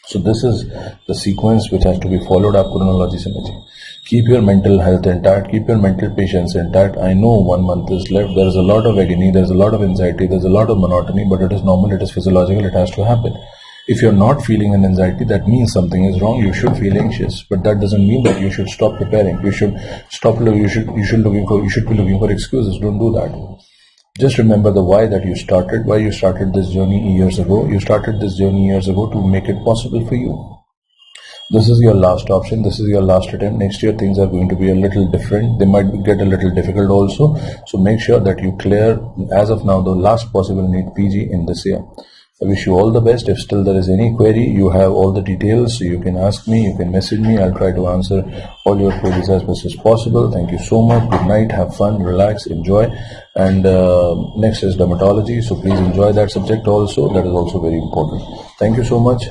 Speaker 1: So this is the sequence which has to be followed. आप chronology समझिए. Keep your mental health intact, keep your mental patience intact. I know 1 month is left. There is a lot of agony, there is a lot of anxiety, there is a lot of monotony, but it is normal, it is physiological, it has to happen. If you're not feeling an anxiety, that means something is wrong. You should feel anxious, but that doesn't mean that you should stop preparing. You should be looking for excuses. Don't do that. Just remember the why you started this journey years ago. You started this journey years ago to make it possible for you. This is your last option. This is your last attempt. Next year things are going to be a little different. They might get a little difficult also. So make sure that you clear, as of now, the last possible NEET PG in this year. I wish you all the best. If still there is any query, you have all the details, so you can ask me, you can message me. I'll try to answer all your queries as best as possible. Thank you so much. Good night. Have fun, relax, enjoy. And next is dermatology, so please enjoy that subject also. That is also very important. Thank you so much.